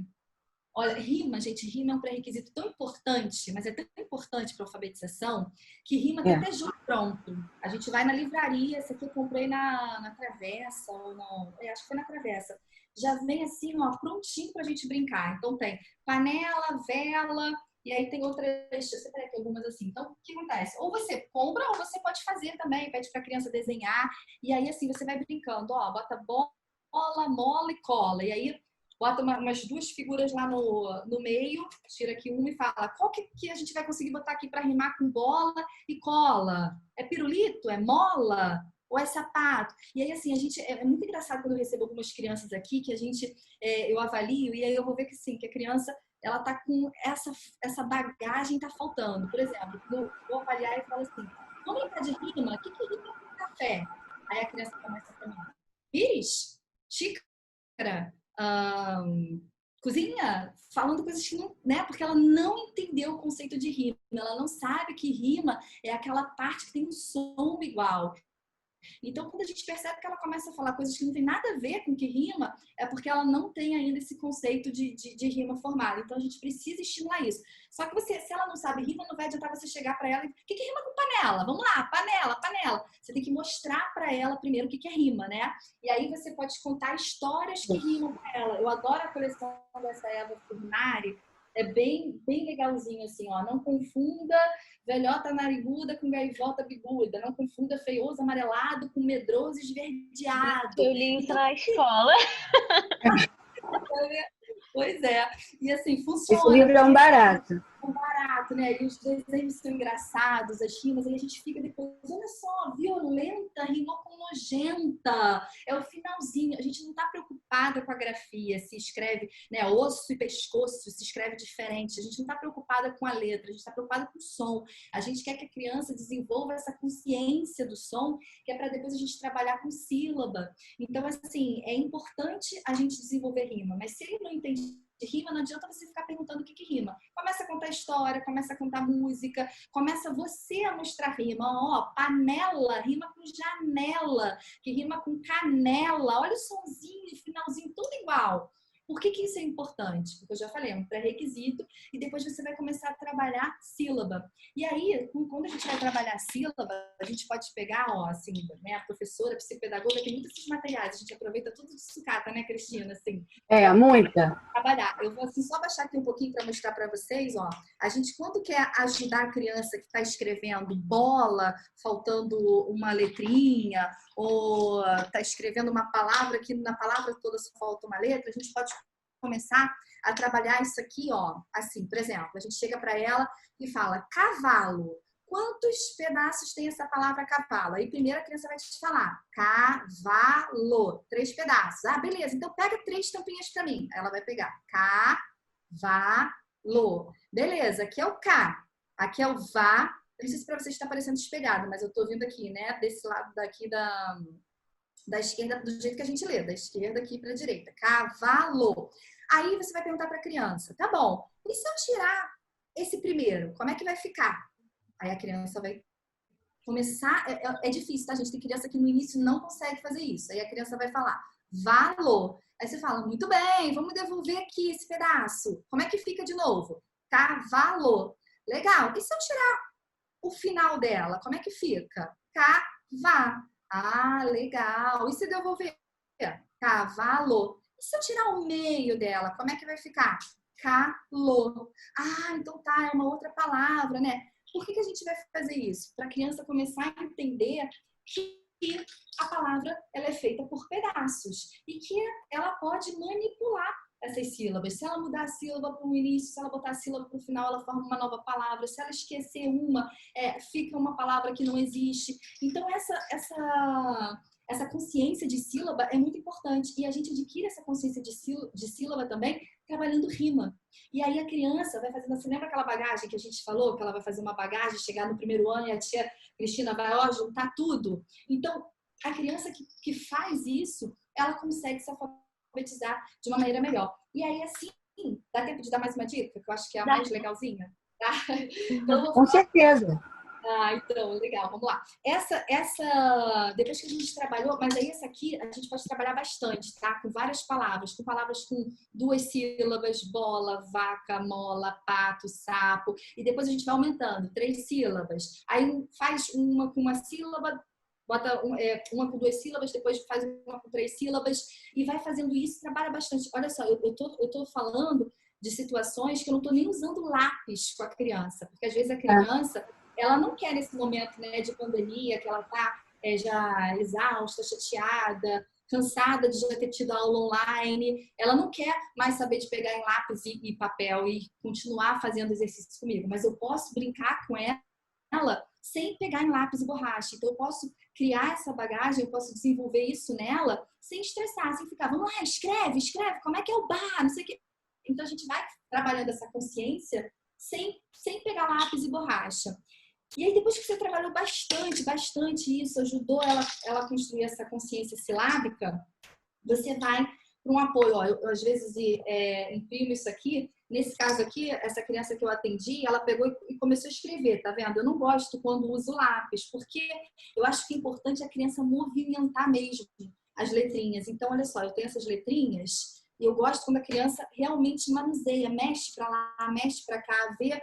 olha, rima, gente, rima é um pré-requisito tão importante, mas é tão importante para a alfabetização, que rima tem até jogo pronto. A gente vai na livraria, esse aqui eu comprei na Travessa, ou não, acho que foi na Travessa. Já vem assim, ó, prontinho pra gente brincar. Então tem panela, vela, e aí tem outras, eu separei aqui algumas assim. Então, o que acontece? Ou você compra, ou você pode fazer também, pede pra criança desenhar, e aí assim, você vai brincando, ó, bota bola, mola e cola. E aí bota umas duas figuras lá no meio, tira aqui uma e fala, qual que a gente vai conseguir botar aqui para rimar com bola e cola? É pirulito? É mola? Ou é sapato? E aí, assim, é muito engraçado quando eu recebo algumas crianças aqui, que eu avalio, e aí eu vou ver que sim, que a criança, ela tá com essa bagagem tá faltando. Por exemplo, eu vou avaliar e falo assim, vamos brincar de rima? O que rima com café? Aí a criança começa a falar, pires? Xícara? Cozinha, falando coisas que não, né? Porque ela não entendeu o conceito de rima, ela não sabe que rima é aquela parte que tem um som igual. Então, quando a gente percebe que ela começa a falar coisas que não tem nada a ver com o que rima, é porque ela não tem ainda esse conceito de rima formada. Então, a gente precisa estimular isso. Só que se ela não sabe rima, não vai adiantar você chegar para ela e o que rima com panela? Vamos lá, panela, panela. Você tem que mostrar para ela primeiro o que é rima, né? E aí você pode contar histórias que rimam com ela. Eu adoro a coleção dessa Eva Furnari. É bem, bem legalzinho, assim, ó. Não confunda velhota nariguda com gaivota bibuda. Não confunda feioso amarelado com medroso esverdeado. Eu li isso na escola. Pois é. E assim, funciona. Esse livro é um barato. É um barato, né? E os desenhos são engraçados, as rimas, aí a gente fica depois, olha só, violenta rimou com nojenta. É o finalzinho. A gente não está preocupada com a grafia, se escreve, né, osso e pescoço, se escreve diferente. A gente não está preocupada com a letra, a gente está preocupada com o som. A gente quer que a criança desenvolva essa consciência do som, que é para depois a gente trabalhar com sílaba. Então, assim, é importante a gente desenvolver rima, mas se ele não entende de rima, não adianta você ficar perguntando o que rima. Começa a contar história, começa a contar música, começa você a mostrar rima. Ó, panela rima com janela, que rima com canela. Olha o sonzinho, o finalzinho, tudo igual. Por que isso é importante? Porque eu já falei, é um pré-requisito e depois você vai começar a trabalhar sílaba. E aí, quando a gente vai trabalhar sílaba, a gente pode pegar, ó, assim, né, a professora, a psicopedagoga, tem muitos esses materiais, a gente aproveita tudo de sucata, né, Cristina? Assim, muita. Trabalhar. Eu vou assim, só baixar aqui um pouquinho para mostrar para vocês, ó. A gente, quando quer ajudar a criança que está escrevendo bola, faltando uma letrinha, ou está escrevendo uma palavra que na palavra toda só falta uma letra, a gente pode começar a trabalhar isso aqui, ó. Assim, por exemplo, a gente chega para ela e fala cavalo. Quantos pedaços tem essa palavra cavalo? Aí primeiro a criança vai te falar cavalo, 3 pedaços. Ah, beleza, então pega 3 tampinhas para mim. Ela vai pegar cavalo. Beleza, aqui é o K, aqui é o vá. Não sei se para vocês está parecendo espelhado, mas eu estou vindo aqui, né, desse lado daqui da esquerda, do jeito que a gente lê, da esquerda aqui para a direita. Cavalo. Aí você vai perguntar para a criança, tá bom, e se eu tirar esse primeiro, como é que vai ficar? Aí a criança vai começar... É difícil, tá, gente? Tem criança que no início não consegue fazer isso. Aí a criança vai falar, valor. Aí você fala, muito bem, vamos devolver aqui esse pedaço. Como é que fica de novo? Cavalo. Legal. E se eu tirar o final dela, como é que fica? Cavá. Ah, legal. E se devolver? Cavalo. E se eu tirar o meio dela, como é que vai ficar? Calor. Ah, então tá, é uma outra palavra, né? Por que a gente vai fazer isso? Para a criança começar a entender que a palavra ela é feita por pedaços e que ela pode manipular essas sílabas. Se ela mudar a sílaba para o início, se ela botar a sílaba para o final, ela forma uma nova palavra. Se ela esquecer uma, fica uma palavra que não existe. Então, essa consciência de sílaba é muito importante. E a gente adquire essa consciência de sílaba também trabalhando rima. E aí a criança vai fazendo assim, lembra aquela bagagem que a gente falou? Que ela vai fazer uma bagagem, chegar no primeiro ano e a tia Cristina vai, ó, juntar tudo. Então, a criança que faz isso, ela consegue se alfabetizar de uma maneira melhor. E aí, assim, dá tempo de dar mais uma dica? Que eu acho que é a mais legalzinha. Tá? Então, Com certeza. Ah, então, legal, vamos lá. Depois que a gente trabalhou, mas aí essa aqui a gente pode trabalhar bastante, tá? Com várias palavras, com palavras com 2 sílabas, bola, vaca, mola, pato, sapo, e depois a gente vai aumentando, 3 sílabas. Aí faz uma com uma sílaba, bota uma com 2 sílabas, depois faz uma com 3 sílabas, e vai fazendo isso, trabalha bastante. Olha só, eu tô falando de situações que eu não tô nem usando lápis com a criança, porque às vezes a criança ela não quer nesse momento, né, de pandemia, que ela está já exausta, chateada, cansada de já ter tido aula online, ela não quer mais saber de pegar em lápis e papel e continuar fazendo exercícios comigo, mas eu posso brincar com ela sem pegar em lápis e borracha. Então eu posso criar essa bagagem, eu posso desenvolver isso nela sem estressar, sem ficar, vamos lá, escreve, como é que é o bar, não sei o quê. Então a gente vai trabalhando essa consciência sem pegar lápis e borracha. E aí, depois que você trabalhou bastante isso, ajudou ela a construir essa consciência silábica, você vai para um apoio. Ó, eu às vezes imprimo isso aqui. Nesse caso aqui, essa criança que eu atendi, ela pegou e começou a escrever, tá vendo? Eu não gosto quando uso lápis, porque eu acho que é importante a criança movimentar mesmo as letrinhas. Então, olha só, eu tenho essas letrinhas. E eu gosto quando a criança realmente manuseia, mexe para lá, mexe para cá, vê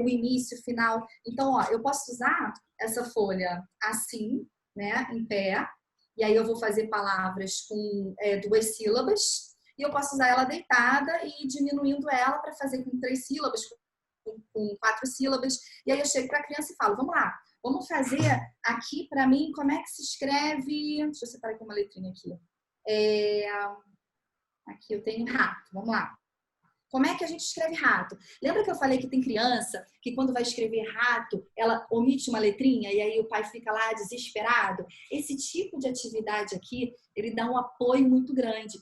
o início, o final. Então, ó, eu posso usar essa folha assim, né, em pé, e aí eu vou fazer palavras com 2 sílabas, e eu posso usar ela deitada e diminuindo ela para fazer com 3 sílabas, com 4 sílabas, e aí eu chego para a criança e falo, vamos lá, vamos fazer aqui para mim, como é que se escreve... Deixa eu separar aqui uma letrinha aqui. Aqui eu tenho rato, vamos lá. Como é que a gente escreve rato? Lembra que eu falei que tem criança que quando vai escrever rato, ela omite uma letrinha e aí o pai fica lá desesperado? Esse tipo de atividade aqui, ele dá um apoio muito grande.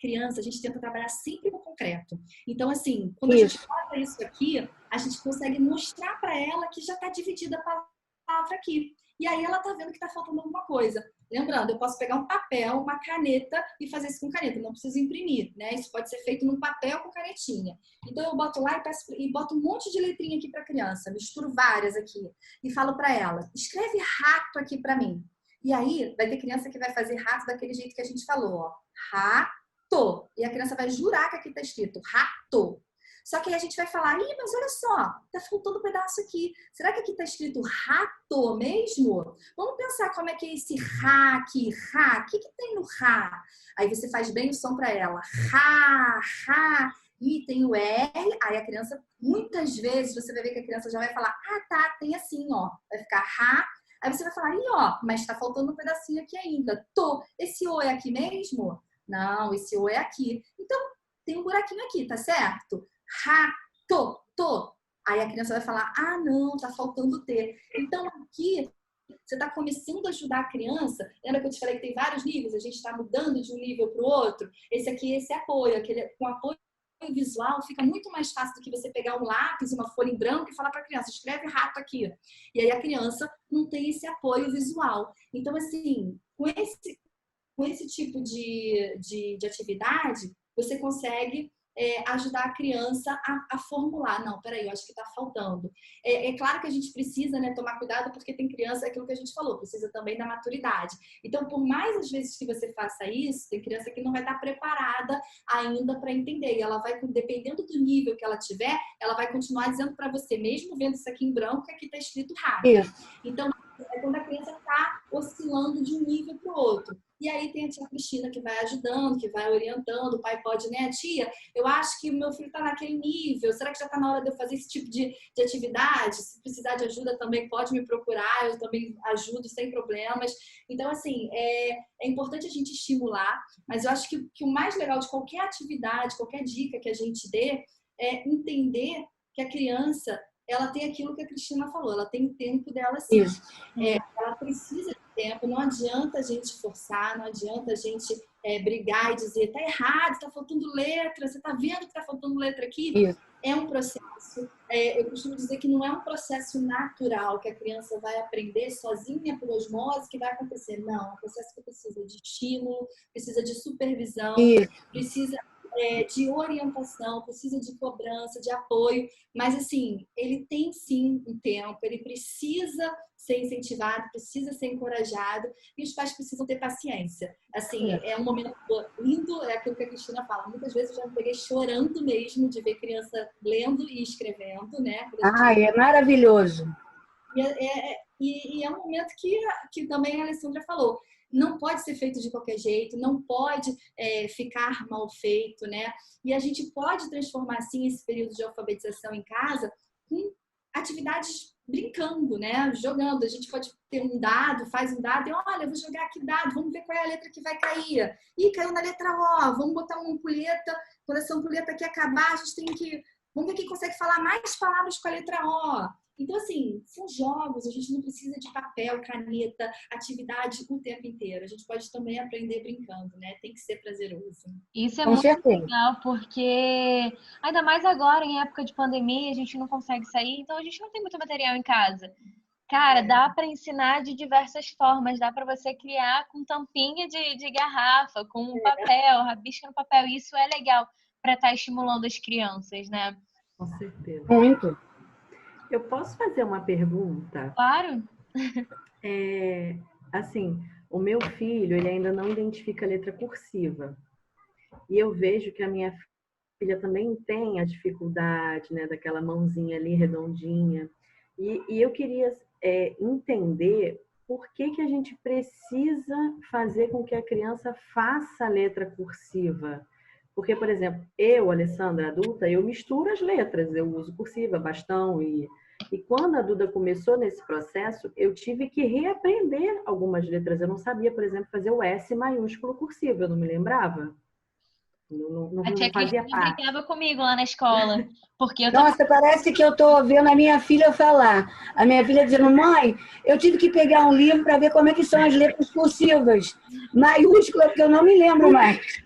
Criança, a gente tenta trabalhar sempre no concreto. Então, assim, quando a gente bota isso aqui, a gente consegue mostrar para ela que já está dividida a palavra aqui. E aí ela tá vendo que tá faltando alguma coisa. Lembrando, eu posso pegar um papel, uma caneta e fazer isso com caneta. Não preciso imprimir, né? Isso pode ser feito num papel com canetinha. Então eu boto lá e boto um monte de letrinha aqui para criança. Misturo várias aqui. E falo para ela, escreve rato aqui para mim. E aí vai ter criança que vai fazer rato daquele jeito que a gente falou, ó. Rato. E a criança vai jurar que aqui tá escrito rato. Só que aí a gente vai falar, ih, mas olha só, tá faltando um pedaço aqui. Será que aqui tá escrito rato mesmo? Vamos pensar como é que é esse ra aqui, ra. O que tem no ra? Aí você faz bem o som para ela. Ra, ra. E tem o R. Aí a criança, muitas vezes, você vai ver que a criança já vai falar, ah, tá, tem assim, ó. Vai ficar ra. Aí você vai falar, ih, ó, mas tá faltando um pedacinho aqui ainda. Tô. Esse O é aqui mesmo? Não, esse O é aqui. Então, tem um buraquinho aqui, tá certo? Rato, to. Aí a criança vai falar, ah, não, tá faltando T. Então, aqui, você tá começando a ajudar a criança. Lembra que eu te falei que tem vários níveis? A gente tá mudando de um nível para o outro. Esse aqui, esse apoio. Com apoio visual, fica muito mais fácil do que você pegar um lápis, uma folha em branco e falar para a criança, escreve rato aqui. E aí a criança não tem esse apoio visual. Então, assim, com esse tipo de atividade, você consegue ajudar a criança a formular. Não, peraí, eu acho que está faltando. É claro que a gente precisa, né, tomar cuidado, porque tem criança, é aquilo que a gente falou, precisa também da maturidade. Então, por mais às vezes que você faça isso, tem criança que não vai estar preparada ainda para entender. E ela vai, dependendo do nível que ela tiver, ela vai continuar dizendo para você, mesmo vendo isso aqui em branco, que aqui está escrito rato. Então, é quando a criança está oscilando de um nível para o outro. E aí tem a tia Cristina que vai ajudando, que vai orientando, o pai pode, né, tia, eu acho que o meu filho está naquele nível, será que já está na hora de eu fazer esse tipo de atividade? Se precisar de ajuda também pode me procurar, eu também ajudo sem problemas. Então, assim, é importante a gente estimular, mas eu acho que o mais legal de qualquer atividade, qualquer dica que a gente dê, é entender que a criança, ela tem aquilo que a Cristina falou, ela tem o tempo dela sim. Ela precisa de tempo, não adianta a gente forçar, não adianta a gente brigar e dizer, tá errado, tá faltando letra, você tá vendo que tá faltando letra aqui? É um processo, eu costumo dizer que não é um processo natural, que a criança vai aprender sozinha por osmose, que vai acontecer. Não, é um processo que precisa de estímulo, precisa de supervisão, precisa de orientação, precisa de cobrança, de apoio, mas assim, ele tem sim um tempo, ele precisa ser incentivado, precisa ser encorajado e os pais precisam ter paciência. Assim, é um momento lindo, é aquilo que a Cristina fala. Muitas vezes eu já me peguei chorando mesmo de ver criança lendo e escrevendo, né? É maravilhoso. E é um momento que também a Alessandra falou. Não pode ser feito de qualquer jeito, não pode ficar mal feito, né? E a gente pode transformar, assim, esse período de alfabetização em casa com atividades brincando, né? Jogando. A gente pode ter um dado, faz um dado e olha, vou jogar aqui dado, vamos ver qual é a letra que vai cair. Ih, caiu na letra O, vamos botar uma ampulheta, quando essa ampulheta aqui acabar, a gente tem que... Vamos ver quem consegue falar mais palavras com a letra O. Então, assim, são jogos, a gente não precisa de papel, caneta, atividade o tempo inteiro. A gente pode também aprender brincando, né? Tem que ser prazeroso. Isso é Com muito certeza. legal, porque ainda mais agora, em época de pandemia, a gente não consegue sair, então a gente não tem muito material em casa. Cara, dá para ensinar de diversas formas, dá para você criar com tampinha de garrafa, com papel, rabisca no papel. Isso é legal para estar estimulando as crianças, né? Com certeza. Muito. Eu posso fazer uma pergunta? Claro. Assim, o meu filho, ele ainda não identifica a letra cursiva. E eu vejo que a minha filha também tem a dificuldade, né, daquela mãozinha ali redondinha. E eu queria entender por que a gente precisa fazer com que a criança faça a letra cursiva. Porque, por exemplo, eu, Alessandra, adulta, eu misturo as letras, eu uso cursiva, bastão. E quando a Duda começou nesse processo, eu tive que reaprender algumas letras. Eu não sabia, por exemplo, fazer o S maiúsculo cursivo, eu não me lembrava. Não A tia fazia Cristina parte. brincava comigo lá na escola, porque eu Nossa, parece que eu estou vendo a minha filha falar. A minha filha dizendo, mãe, eu tive que pegar um livro para ver como é que são as letras cursivas. Maiúscula, porque eu não me lembro mais.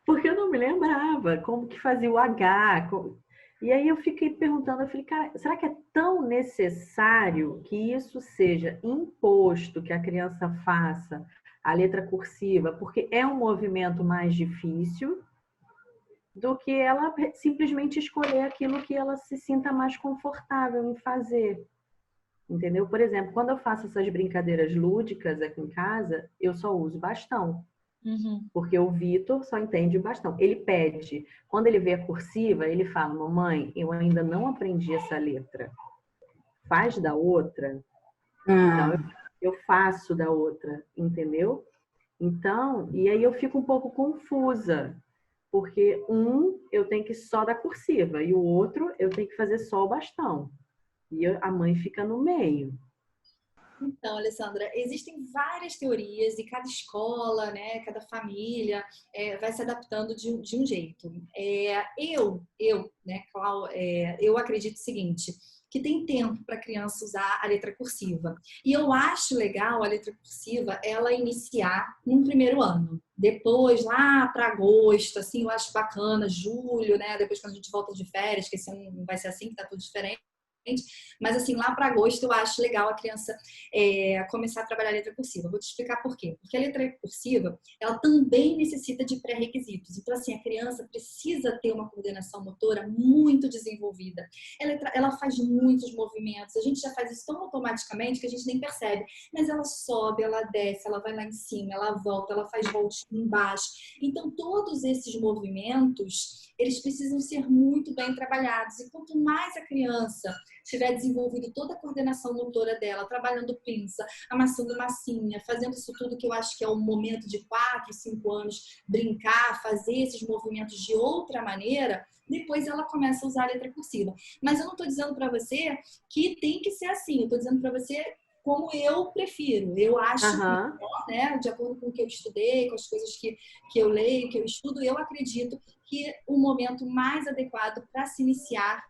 Porque eu não me lembrava como que fazia o H. E aí eu fiquei perguntando, eu falei, cara, será que é tão necessário que isso seja imposto, que a criança faça a letra cursiva? Porque é um movimento mais difícil do que ela simplesmente escolher aquilo que ela se sinta mais confortável em fazer. Entendeu? Por exemplo, quando eu faço essas brincadeiras lúdicas aqui em casa, eu só uso bastão. Uhum. Porque o Vitor só entende o bastão. Ele pede. Quando ele vê a cursiva, ele fala, mamãe, eu ainda não aprendi essa letra. Faz da outra. Então, eu faço da outra, entendeu? Então, e aí eu fico um pouco confusa. Porque eu tenho que só da cursiva. E o outro, eu tenho que fazer só o bastão. E a mãe fica no meio. Então, Alessandra, existem várias teorias e cada escola, né, cada família vai se adaptando de um jeito. Né, Clau, eu acredito o seguinte, que tem tempo para a criança usar a letra cursiva. E eu acho legal a letra cursiva ela iniciar no primeiro ano. Depois, lá para agosto, assim, eu acho bacana, julho, né? Depois quando a gente volta de férias, que esse ano vai ser assim, que tá tudo diferente. Mas assim, lá para agosto eu acho legal a criança começar a trabalhar a letra cursiva. Vou te explicar por quê. Porque a letra cursiva, ela também necessita de pré-requisitos. Então assim, a criança precisa ter uma coordenação motora muito desenvolvida. Ela faz muitos movimentos. A gente já faz isso tão automaticamente que a gente nem percebe. Mas ela sobe, ela desce, ela vai lá em cima, ela volta, ela faz voltinha embaixo. Então todos esses movimentos, eles precisam ser muito bem trabalhados. E quanto mais a criança tiver desenvolvido toda a coordenação motora dela, trabalhando pinça, amassando massinha, fazendo isso tudo que eu acho que é o momento de 4, 5 anos, brincar, fazer esses movimentos de outra maneira, depois ela começa a usar a letra cursiva. Mas eu não estou dizendo para você que tem que ser assim, eu estou dizendo para você como eu prefiro. Eu acho melhor, né, de acordo com o que eu estudei, com as coisas que eu leio, que eu estudo, eu acredito que o momento mais adequado para se iniciar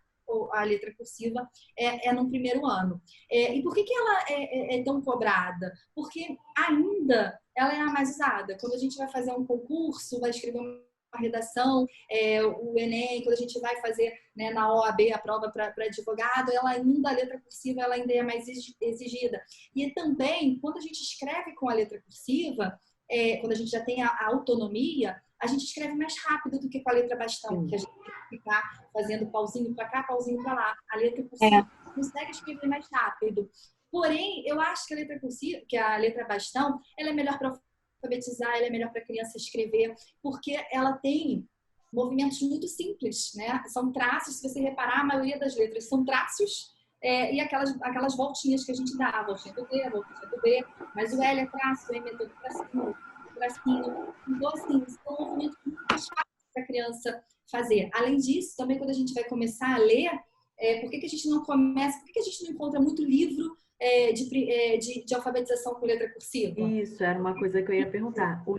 a letra cursiva é no primeiro ano. E por que ela é tão cobrada? Porque ainda ela é a mais usada. Quando a gente vai fazer um concurso, vai escrever uma redação, o Enem, quando a gente vai fazer, né, na OAB a prova para advogado, ela ainda, a letra cursiva ela ainda é mais exigida. E também, quando a gente escreve com a letra cursiva, quando a gente já tem a autonomia, a gente escreve mais rápido do que com a letra bastão, que a gente tem que ficar fazendo pauzinho para cá, pauzinho para lá. A letra cursiva consegue escrever mais rápido. Porém, eu acho que a letra cursiva, que a letra bastão, ela é melhor para alfabetizar, ela é melhor para a criança escrever, porque ela tem movimentos muito simples, né? São traços, se você reparar, a maioria das letras são traços e aquelas voltinhas que a gente dá, a voltinha do D, a voltinha do B, mas o L é traço, o M é todo tracinho. Então, assim, são movimentos muito mais fáceis para a criança fazer. Além disso, também quando a gente vai começar a ler, por que a gente não começa, por que a gente não encontra muito livro de alfabetização com letra cursiva? Isso, era uma coisa que eu ia perguntar. O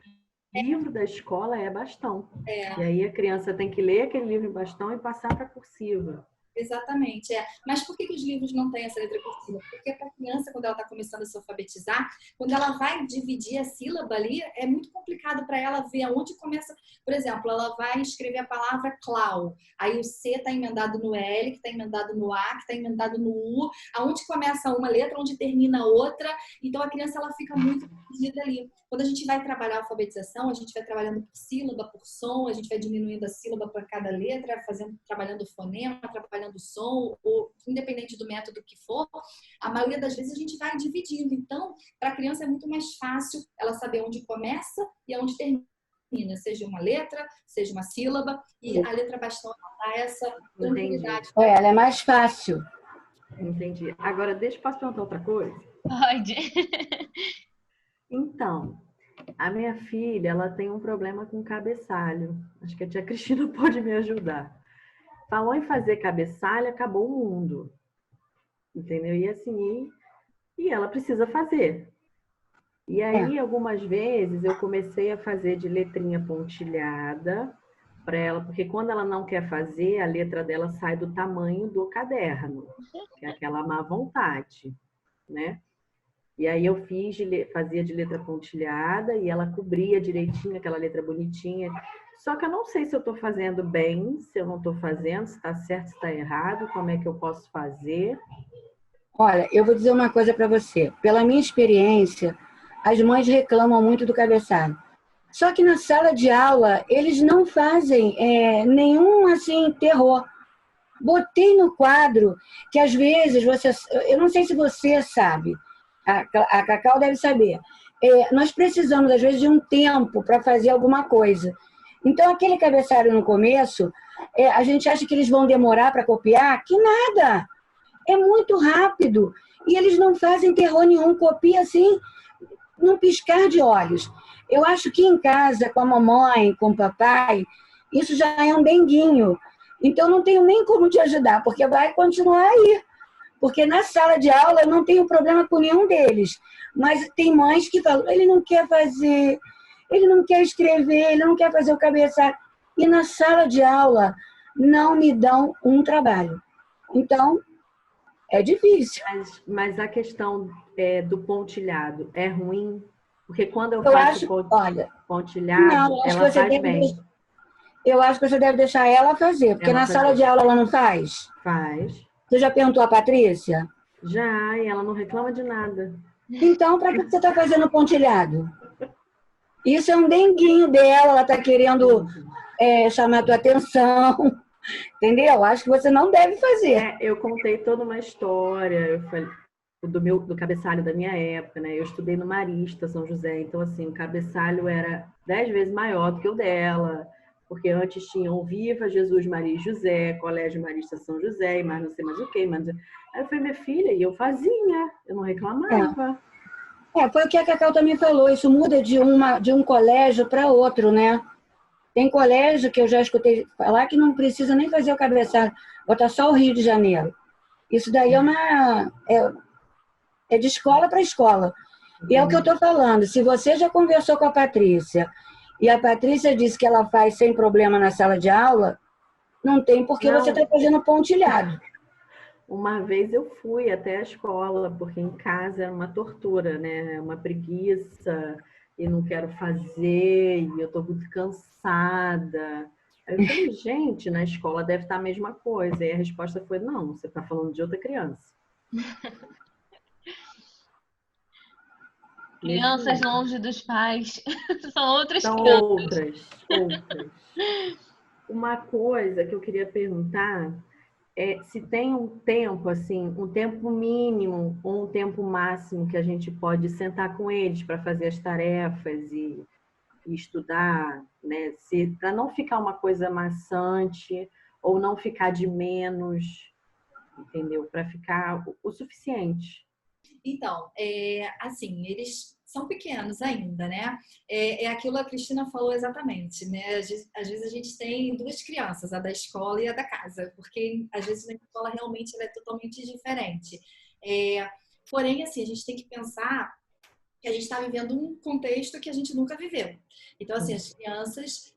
livro da escola é bastão. E aí a criança tem que ler aquele livro em bastão e passar para cursiva. Exatamente, Mas por que os livros não têm essa letra cursiva? Porque para a criança, quando ela está começando a se alfabetizar, quando ela vai dividir a sílaba ali, é muito complicado para ela ver aonde começa. Por exemplo, ela vai escrever a palavra clau. Aí o C está emendado no L, que está emendado no A, que está emendado no U. Aonde começa uma letra, onde termina a outra. Então a criança ela fica muito perdida ali. Quando a gente vai trabalhar a alfabetização, a gente vai trabalhando por sílaba, por som, a gente vai diminuindo a sílaba para cada letra, trabalhando o fonema, trabalhando o som, ou independente do método que for, a maioria das vezes a gente vai dividindo. Então, para a criança é muito mais fácil ela saber onde começa e onde termina, seja uma letra, seja uma sílaba, e a letra bastão dá essa tranquilidade. Ela é mais fácil. Entendi. Agora, posso perguntar outra coisa? Pode. Então, a minha filha, ela tem um problema com cabeçalho. Acho que a tia Cristina pode me ajudar. Falou em fazer cabeçalho, acabou o mundo. Entendeu? E assim, e ela precisa fazer. E aí, algumas vezes, eu comecei a fazer de letrinha pontilhada para ela, porque quando ela não quer fazer, a letra dela sai do tamanho do caderno, que é aquela má vontade, né? E aí eu fazia de letra pontilhada e ela cobria direitinho aquela letra bonitinha. Só que eu não sei se eu estou fazendo bem, se eu não estou fazendo, se está certo, se está errado, como é que eu posso fazer. Olha, eu vou dizer uma coisa para você. Pela minha experiência, as mães reclamam muito do cabeçalho. Só que na sala de aula, eles não fazem nenhum, assim, terror. Botei no quadro que, às vezes, eu não sei se você sabe, a Cacau deve saber. Nós precisamos, às vezes, de um tempo para fazer alguma coisa. Então, aquele cabeçalho no começo, a gente acha que eles vão demorar para copiar, que nada. É muito rápido. E eles não fazem terror nenhum, copia assim, num piscar de olhos. Eu acho que em casa, com a mamãe, com o papai, isso já é um denguinho. Então, não tenho nem como te ajudar, porque vai continuar aí. Porque na sala de aula eu não tenho problema com nenhum deles. Mas tem mães que falam, ele não quer fazer, ele não quer escrever, ele não quer fazer o cabeçalho. E na sala de aula não me dão um trabalho. Então, é difícil. Mas a questão do pontilhado é ruim? Porque quando eu faço pontilhado, ela faz bem. Eu acho que você deve deixar ela fazer, porque na sala de aula ela não faz. Faz. Você já perguntou a Patrícia? Já, e ela não reclama de nada. Então, para que você está fazendo pontilhado? Isso é um denguinho dela, ela está querendo chamar a tua atenção. Entendeu? Acho que você não deve fazer. Eu contei toda uma história, eu falei do cabeçalho da minha época, né? Eu estudei no Marista, São José, então assim, o cabeçalho era 10 vezes maior do que o dela, porque antes tinham Viva Jesus, Maria e José, Colégio Marista São José, e mais não sei mais o quê. Aí eu falei, minha filha, e eu fazia, eu não reclamava. Foi o que a Cacau também falou, isso muda de um colégio para outro, né? Tem colégio que eu já escutei falar que não precisa nem fazer o cabeçalho, botar só o Rio de Janeiro. Isso daí é de escola para escola. E é o que eu estou falando. Se você já conversou com a Patrícia e a Patrícia disse que ela faz sem problema na sala de aula, não tem porque você está fazendo pontilhado. Uma vez eu fui até a escola, porque em casa era uma tortura, né? Uma preguiça, e não quero fazer, e eu estou muito cansada. Aí eu falei, gente, na escola deve estar a mesma coisa. E a resposta foi, não, você está falando de outra criança. Crianças longe dos pais. São outras São crianças. outras. Uma coisa que eu queria perguntar é se tem um tempo, assim, um tempo mínimo ou um tempo máximo que a gente pode sentar com eles para fazer as tarefas e estudar, né? Para não ficar uma coisa maçante ou não ficar de menos, entendeu? Para ficar o suficiente. Então, assim, eles são pequenos ainda, né? É aquilo que a Cristina falou exatamente, né? Às vezes a gente tem duas crianças, a da escola e a da casa, porque às vezes na escola realmente ela é totalmente diferente. Porém, assim, a gente tem que pensar que a gente está vivendo um contexto que a gente nunca viveu. Então, assim, as crianças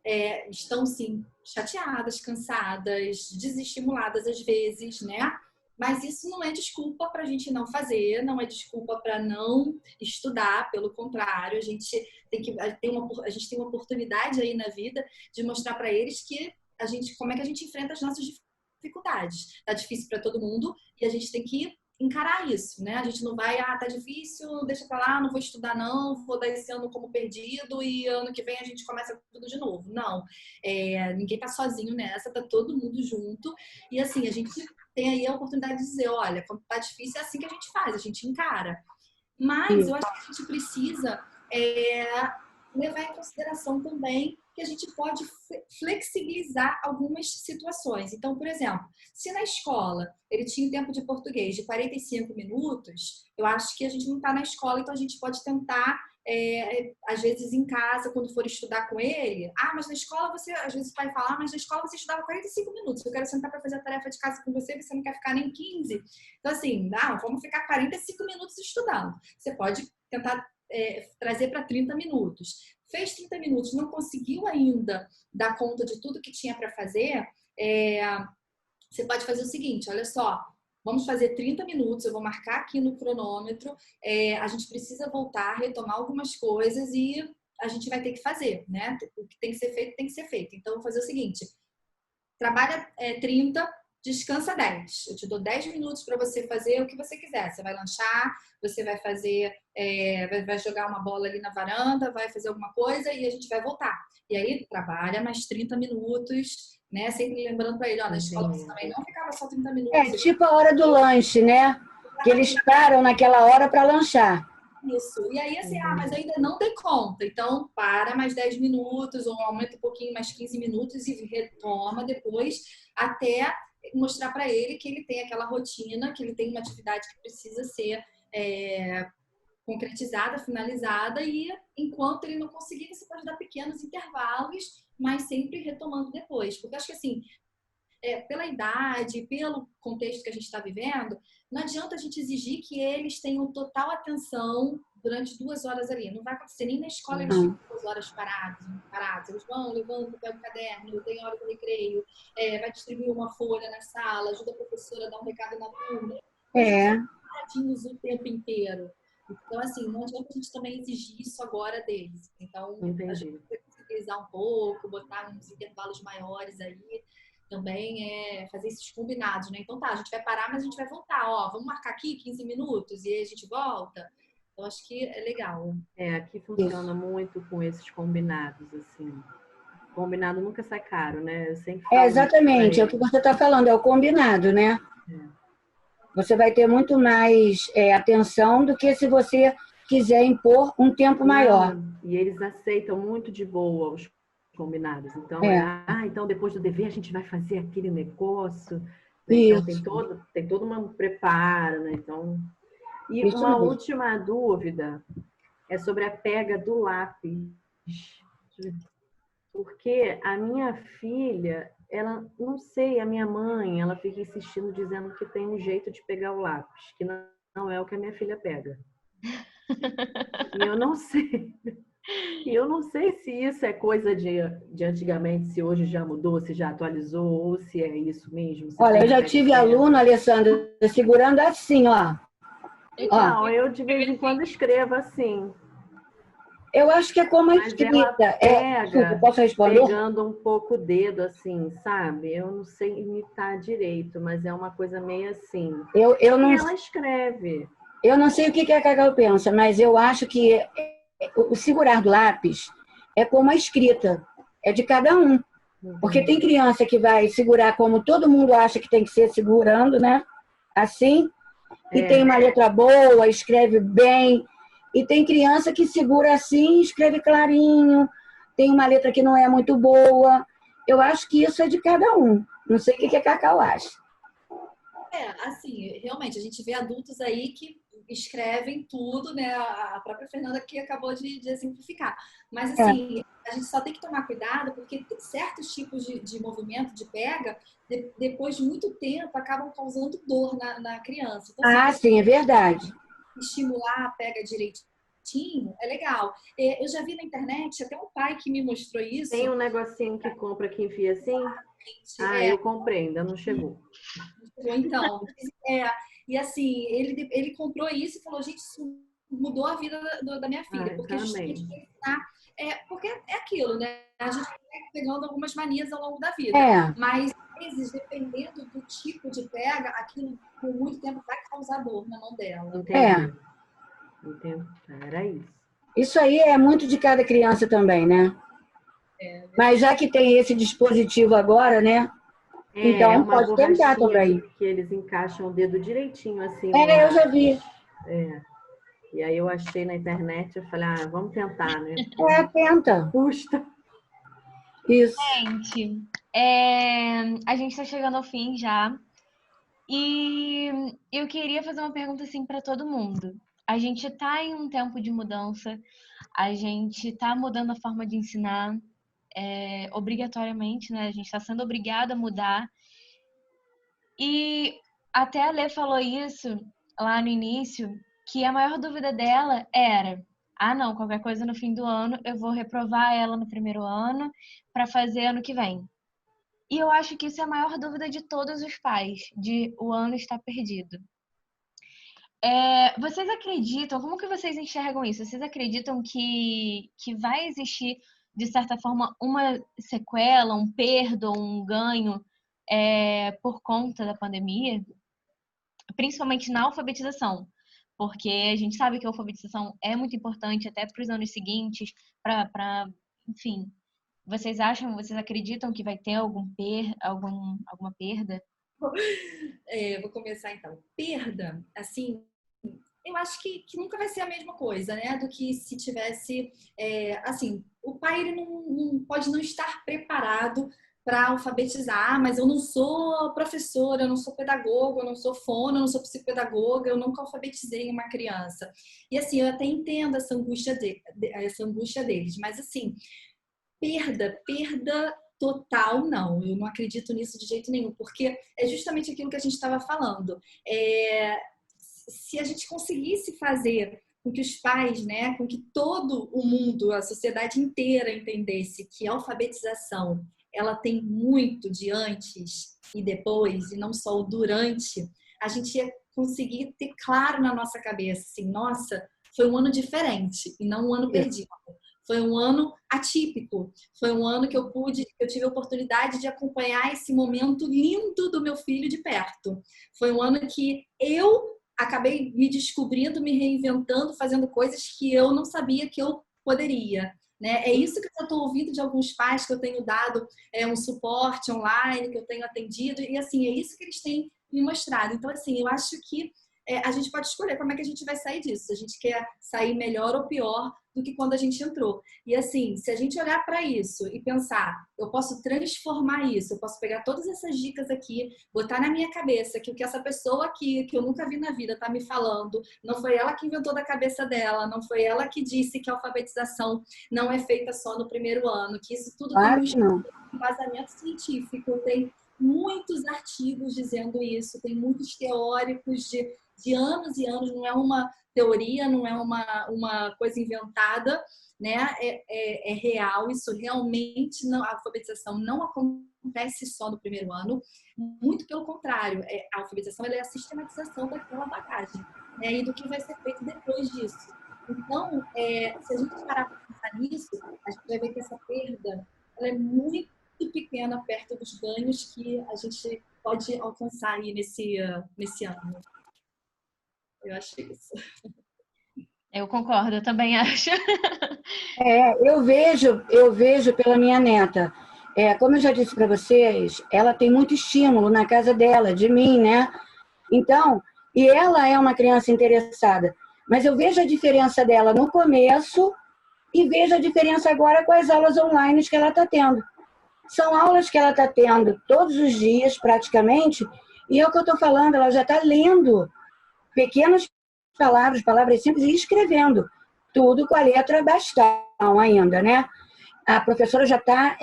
estão, sim, chateadas, cansadas, desestimuladas às vezes, né? Mas isso não é desculpa para a gente não fazer, não é desculpa para não estudar, pelo contrário, a gente tem uma oportunidade aí na vida de mostrar para eles que como é que a gente enfrenta as nossas dificuldades. Tá difícil para todo mundo e a gente tem que encarar isso, né? A gente não vai, tá difícil, deixa pra lá, não vou estudar não, vou dar esse ano como perdido e ano que vem a gente começa tudo de novo. Não, ninguém tá sozinho nessa, tá todo mundo junto e assim, a gente tem aí a oportunidade de dizer, olha, quando tá difícil é assim que a gente faz, a gente encara. Mas eu acho que a gente precisa levar em consideração também que a gente pode flexibilizar algumas situações. Então, por exemplo, se na escola ele tinha um tempo de português de 45 minutos, eu acho que a gente não está na escola, então a gente pode tentar, às vezes em casa, quando for estudar com ele, mas na escola você, às vezes o pai fala, mas na escola você estudava 45 minutos, eu quero sentar para fazer a tarefa de casa com você, você não quer ficar nem 15. Então, assim, não, vamos ficar 45 minutos estudando. Você pode tentar trazer para 30 minutos. Fez 30 minutos, não conseguiu ainda dar conta de tudo que tinha para fazer, você pode fazer o seguinte, olha só, vamos fazer 30 minutos, eu vou marcar aqui no cronômetro, a gente precisa voltar, retomar algumas coisas e a gente vai ter que fazer, né? O que tem que ser feito, tem que ser feito. Então, eu vou fazer o seguinte, trabalha 30, descansa 10. Eu te dou 10 minutos para você fazer o que você quiser. Você vai lanchar, você vai fazer, vai jogar uma bola ali na varanda, vai fazer alguma coisa e a gente vai voltar. E aí, trabalha mais 30 minutos, né? Sempre lembrando para ele, ó, na escola você também não ficava só 30 minutos. Tipo a hora do lanche, né? Que eles param naquela hora para lanchar. Isso. E aí, assim, mas ainda não dei conta. Então, para mais 10 minutos, ou aumenta um pouquinho, mais 15 minutos e retoma depois, até mostrar para ele que ele tem aquela rotina, que ele tem uma atividade que precisa ser concretizada, finalizada, e enquanto ele não conseguir, você pode dar pequenos intervalos, mas sempre retomando depois. Porque eu acho que, assim, pela idade, pelo contexto que a gente está vivendo, não adianta a gente exigir que eles tenham total atenção durante 2 horas ali. Não vai acontecer nem na escola, eles ficam 2 horas parados. Eles vão, levantam, pegam o caderno, tem hora do recreio, vai distribuir uma folha na sala, ajuda a professora a dar um recado na turma. Paradinhos o tempo inteiro. Então, assim, não adianta a gente também exigir isso agora deles. Então, a gente tem que utilizar um pouco, botar uns intervalos maiores aí. Também fazer esses combinados, né? Então a gente vai parar, mas a gente vai voltar. Ó, vamos marcar aqui 15 minutos e aí a gente volta. Então acho que é legal. Aqui funciona muito com esses combinados, assim. Combinado nunca sai caro, né? Eu sempre falo exatamente, é o que você está falando, é o combinado, né? Você vai ter muito mais atenção do que se você quiser impor um tempo maior. E eles aceitam muito de boa os combinados. Então, então depois do dever a gente vai fazer aquele negócio. Né? Então, tem todo um preparo, né? Então, e uma última dúvida é sobre a pega do lápis. Porque a minha filha, ela, não sei, a minha mãe, ela fica insistindo, dizendo que tem um jeito de pegar o lápis, que não é o que a minha filha pega. E eu não sei. E eu não sei se isso é coisa de antigamente, se hoje já mudou, se já atualizou, ou se é isso mesmo. Olha, eu já tive aluno, Alessandra, segurando assim, ó. Não, eu de vez em quando escrevo assim. Eu acho que é como a escrita. Posso responder? Pegando um pouco o dedo, assim, sabe? Eu não sei imitar direito, mas é uma coisa meio assim. Eu não... E ela escreve. Eu não sei o que a Cacau pensa, mas eu acho que o segurar do lápis é como a escrita, é de cada um. Porque tem criança que vai segurar como todo mundo acha que tem que ser segurando, né? Assim, e tem uma letra boa, escreve bem. E tem criança que segura assim, escreve clarinho, tem uma letra que não é muito boa. Eu acho que isso é de cada um. Não sei o que a Cacau acha. Assim, realmente, a gente vê adultos aí que escrevem tudo, né? A própria Fernanda aqui acabou de exemplificar. Mas, assim, a gente só tem que tomar cuidado porque certos tipos de movimento, de pega, depois de muito tempo, acabam causando dor na criança. Então, assim, Sim, é verdade. estimular a pega direitinho é legal. Eu já vi na internet, até um pai que me mostrou isso. Tem um negocinho que compra que enfia assim? Eu comprei, ainda não chegou. Então, e assim, ele comprou isso e falou, gente, isso mudou a vida da minha filha, porque justamente porque é aquilo, né? A gente vai pegando algumas manias ao longo da vida, mas às vezes, dependendo do tipo de pega, aquilo por muito tempo vai causar dor na mão dela. Entendo. Era isso. Isso aí é muito de cada criança também, né? Mas já que tem esse dispositivo agora, né? Então pode tentar também. Que eles encaixam o dedo direitinho assim. Eu já vi. E aí eu achei na internet, eu falei, vamos tentar, né? Tenta. Custa. Isso. Gente, a gente está chegando ao fim já. E eu queria fazer uma pergunta assim para todo mundo. A gente está em um tempo de mudança, a gente está mudando a forma de ensinar, obrigatoriamente, né? A gente está sendo obrigado a mudar. E até a Lê falou isso lá no início, que a maior dúvida dela era: não, qualquer coisa no fim do ano eu vou reprovar ela no primeiro ano para fazer ano que vem. E eu acho que isso é a maior dúvida de todos os pais, de o ano estar perdido. Vocês acreditam, como que vocês enxergam isso? Vocês acreditam que vai existir, de certa forma, uma sequela, um perda, um ganho por conta da pandemia? Principalmente na alfabetização, porque a gente sabe que a alfabetização é muito importante até para os anos seguintes, enfim. Vocês acreditam que vai ter alguma perda? Vou começar então. Perda, assim, eu acho que nunca vai ser a mesma coisa, né? Do que se tivesse, assim, o pai ele não pode não estar preparado para alfabetizar, mas eu não sou professora, eu não sou pedagoga, eu não sou fono, eu não sou psicopedagoga, eu nunca alfabetizei uma criança. E assim, eu até entendo essa angústia deles, mas assim, perda total, não. Eu não acredito nisso de jeito nenhum, porque é justamente aquilo que a gente estava falando. Se a gente conseguisse fazer com que os pais, né, com que todo o mundo, a sociedade inteira entendesse que a alfabetização ela tem muito de antes e depois, e não só o durante, a gente ia conseguir ter claro na nossa cabeça, assim, nossa, foi um ano diferente e não um ano perdido. Foi um ano atípico. Foi um ano que eu tive a oportunidade de acompanhar esse momento lindo do meu filho de perto. Foi um ano que eu acabei me descobrindo, me reinventando, fazendo coisas que eu não sabia que eu poderia. Né? É isso que eu estou ouvindo de alguns pais que eu tenho dado um suporte online, que eu tenho atendido, e assim, é isso que eles têm me mostrado. Então, assim, eu acho que a gente pode escolher como é que a gente vai sair disso. Se a gente quer sair melhor ou pior do que quando a gente entrou. E assim, se a gente olhar para isso e pensar, eu posso transformar isso, eu posso pegar todas essas dicas aqui, botar na minha cabeça que o que essa pessoa aqui, que eu nunca vi na vida, está me falando, não foi ela que inventou da cabeça dela, não foi ela que disse que a alfabetização não é feita só no primeiro ano, que isso tudo tem um embasamento científico, tem muitos artigos dizendo isso, tem muitos teóricos de anos e anos, não é uma teoria, não é uma coisa inventada, né? É real, isso realmente não, a alfabetização não acontece só no primeiro ano, muito pelo contrário, a alfabetização ela é a sistematização daquela bagagem, né? E do que vai ser feito depois disso. Então, se a gente parar para pensar nisso, a gente vai ver que essa perda ela é muito pequena perto dos ganhos que a gente pode alcançar aí nesse ano. Eu acho isso. Eu concordo, eu também acho. Eu vejo pela minha neta. Como eu já disse para vocês, ela tem muito estímulo na casa dela, de mim, né? Então, e ela é uma criança interessada. Mas eu vejo a diferença dela no começo e vejo a diferença agora com as aulas online que ela está tendo. São aulas que ela está tendo todos os dias, praticamente, e é o que eu estou falando, ela já está lendo pequenas palavras simples e escrevendo. Tudo com a letra bastão ainda, né? A professora já está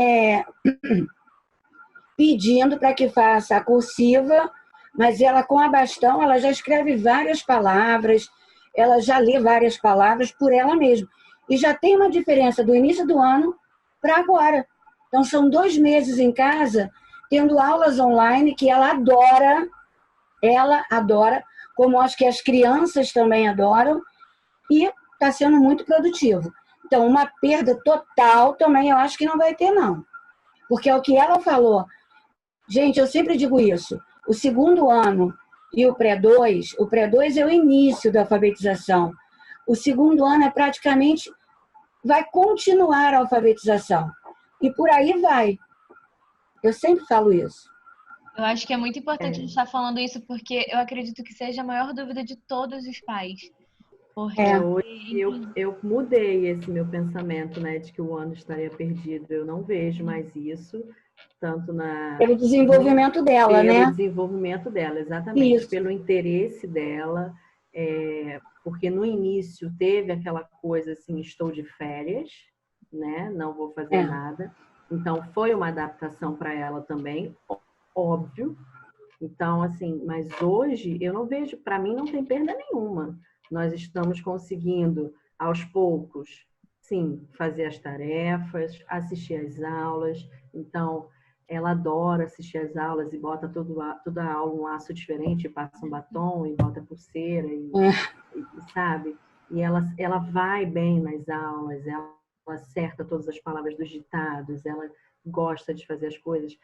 pedindo para que faça a cursiva, mas ela com a bastão, ela já escreve várias palavras, ela já lê várias palavras por ela mesma. E já tem uma diferença do início do ano para agora. Então, são 2 meses em casa, tendo aulas online que ela adora, como acho que as crianças também adoram, e está sendo muito produtivo. Então, uma perda total também eu acho que não vai ter, não. Porque é o que ela falou. Gente, eu sempre digo isso. O segundo ano e o pré-2 é o início da alfabetização. O segundo ano é praticamente, vai continuar a alfabetização. E por aí vai. Eu sempre falo isso. Eu acho que é muito importante a gente estar falando isso, porque eu acredito que seja a maior dúvida de todos os pais. Porque Hoje eu mudei esse meu pensamento, né, de que o ano estaria perdido. Eu não vejo mais isso, tanto pelo desenvolvimento dela, né? Pelo desenvolvimento dela, exatamente. Isso. Pelo interesse dela, porque no início teve aquela coisa assim, estou de férias, né, não vou fazer nada. Então, foi uma adaptação para ela também, óbvio. Então, assim, mas hoje eu não vejo, para mim não tem perda nenhuma. Nós estamos conseguindo, aos poucos, sim, fazer as tarefas, assistir às aulas. Então, ela adora assistir às aulas e bota toda a aula um laço diferente, passa um batom e bota pulseira, e sabe? E ela vai bem nas aulas, ela acerta todas as palavras dos ditados, ela gosta de fazer as coisas.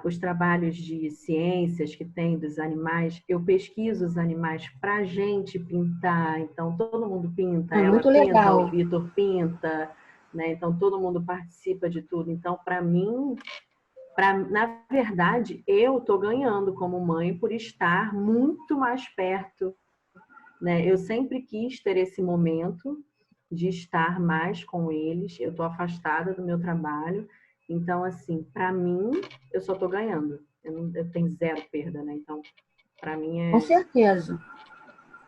Os trabalhos de ciências que tem dos animais, eu pesquiso os animais para a gente pintar, então todo mundo pinta, ela muito pinta, legal. o Vitor pinta, né? Então todo mundo participa de tudo. Então, para mim, na verdade, eu estou ganhando como mãe por estar muito mais perto, né? Eu sempre quis ter esse momento de estar mais com eles. Eu estou afastada do meu trabalho, então assim, para mim, eu só estou ganhando. Eu tenho zero perda, né? Então, para mim Com certeza.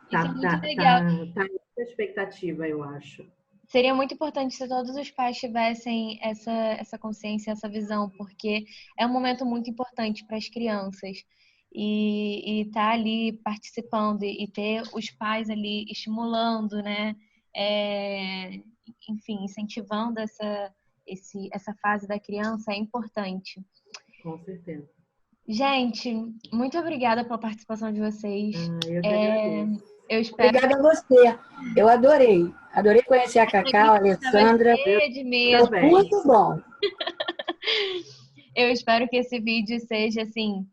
Isso é muito legal. Tá muita expectativa, eu acho. Seria muito importante se todos os pais tivessem essa consciência, essa visão, porque é um momento muito importante para as crianças. E estar ali participando e ter os pais ali estimulando, né? Enfim, incentivando essa fase da criança é importante. Com certeza. Gente, muito obrigada pela participação de vocês. Eu que agradeço. Eu espero... Obrigada a você. Eu adorei. Adorei conhecer a Cacau, a Alessandra. Foi muito bom. Eu espero que esse vídeo seja, assim,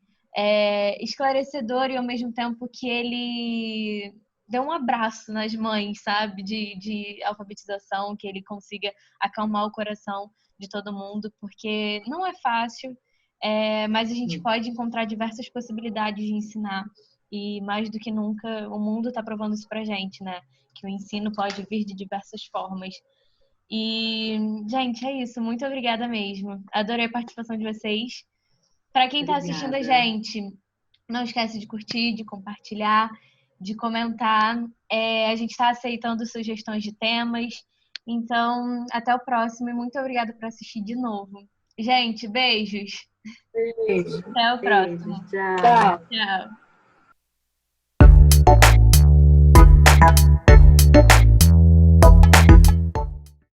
esclarecedor e ao mesmo tempo que ele dê um abraço nas mães, sabe? De alfabetização, que ele consiga acalmar o coração de todo mundo, porque não é fácil, mas a gente pode encontrar diversas possibilidades de ensinar. E mais do que nunca, o mundo está provando isso pra gente, né? Que o ensino pode vir de diversas formas. E, gente, é isso. Muito obrigada mesmo. Adorei a participação de vocês. Para quem está assistindo a gente, não esquece de curtir, de compartilhar, de comentar. A gente está aceitando sugestões de temas. Então, até o próximo e muito obrigada por assistir de novo. Gente, beijos. Beijo. Até o próximo. Tchau. Tchau.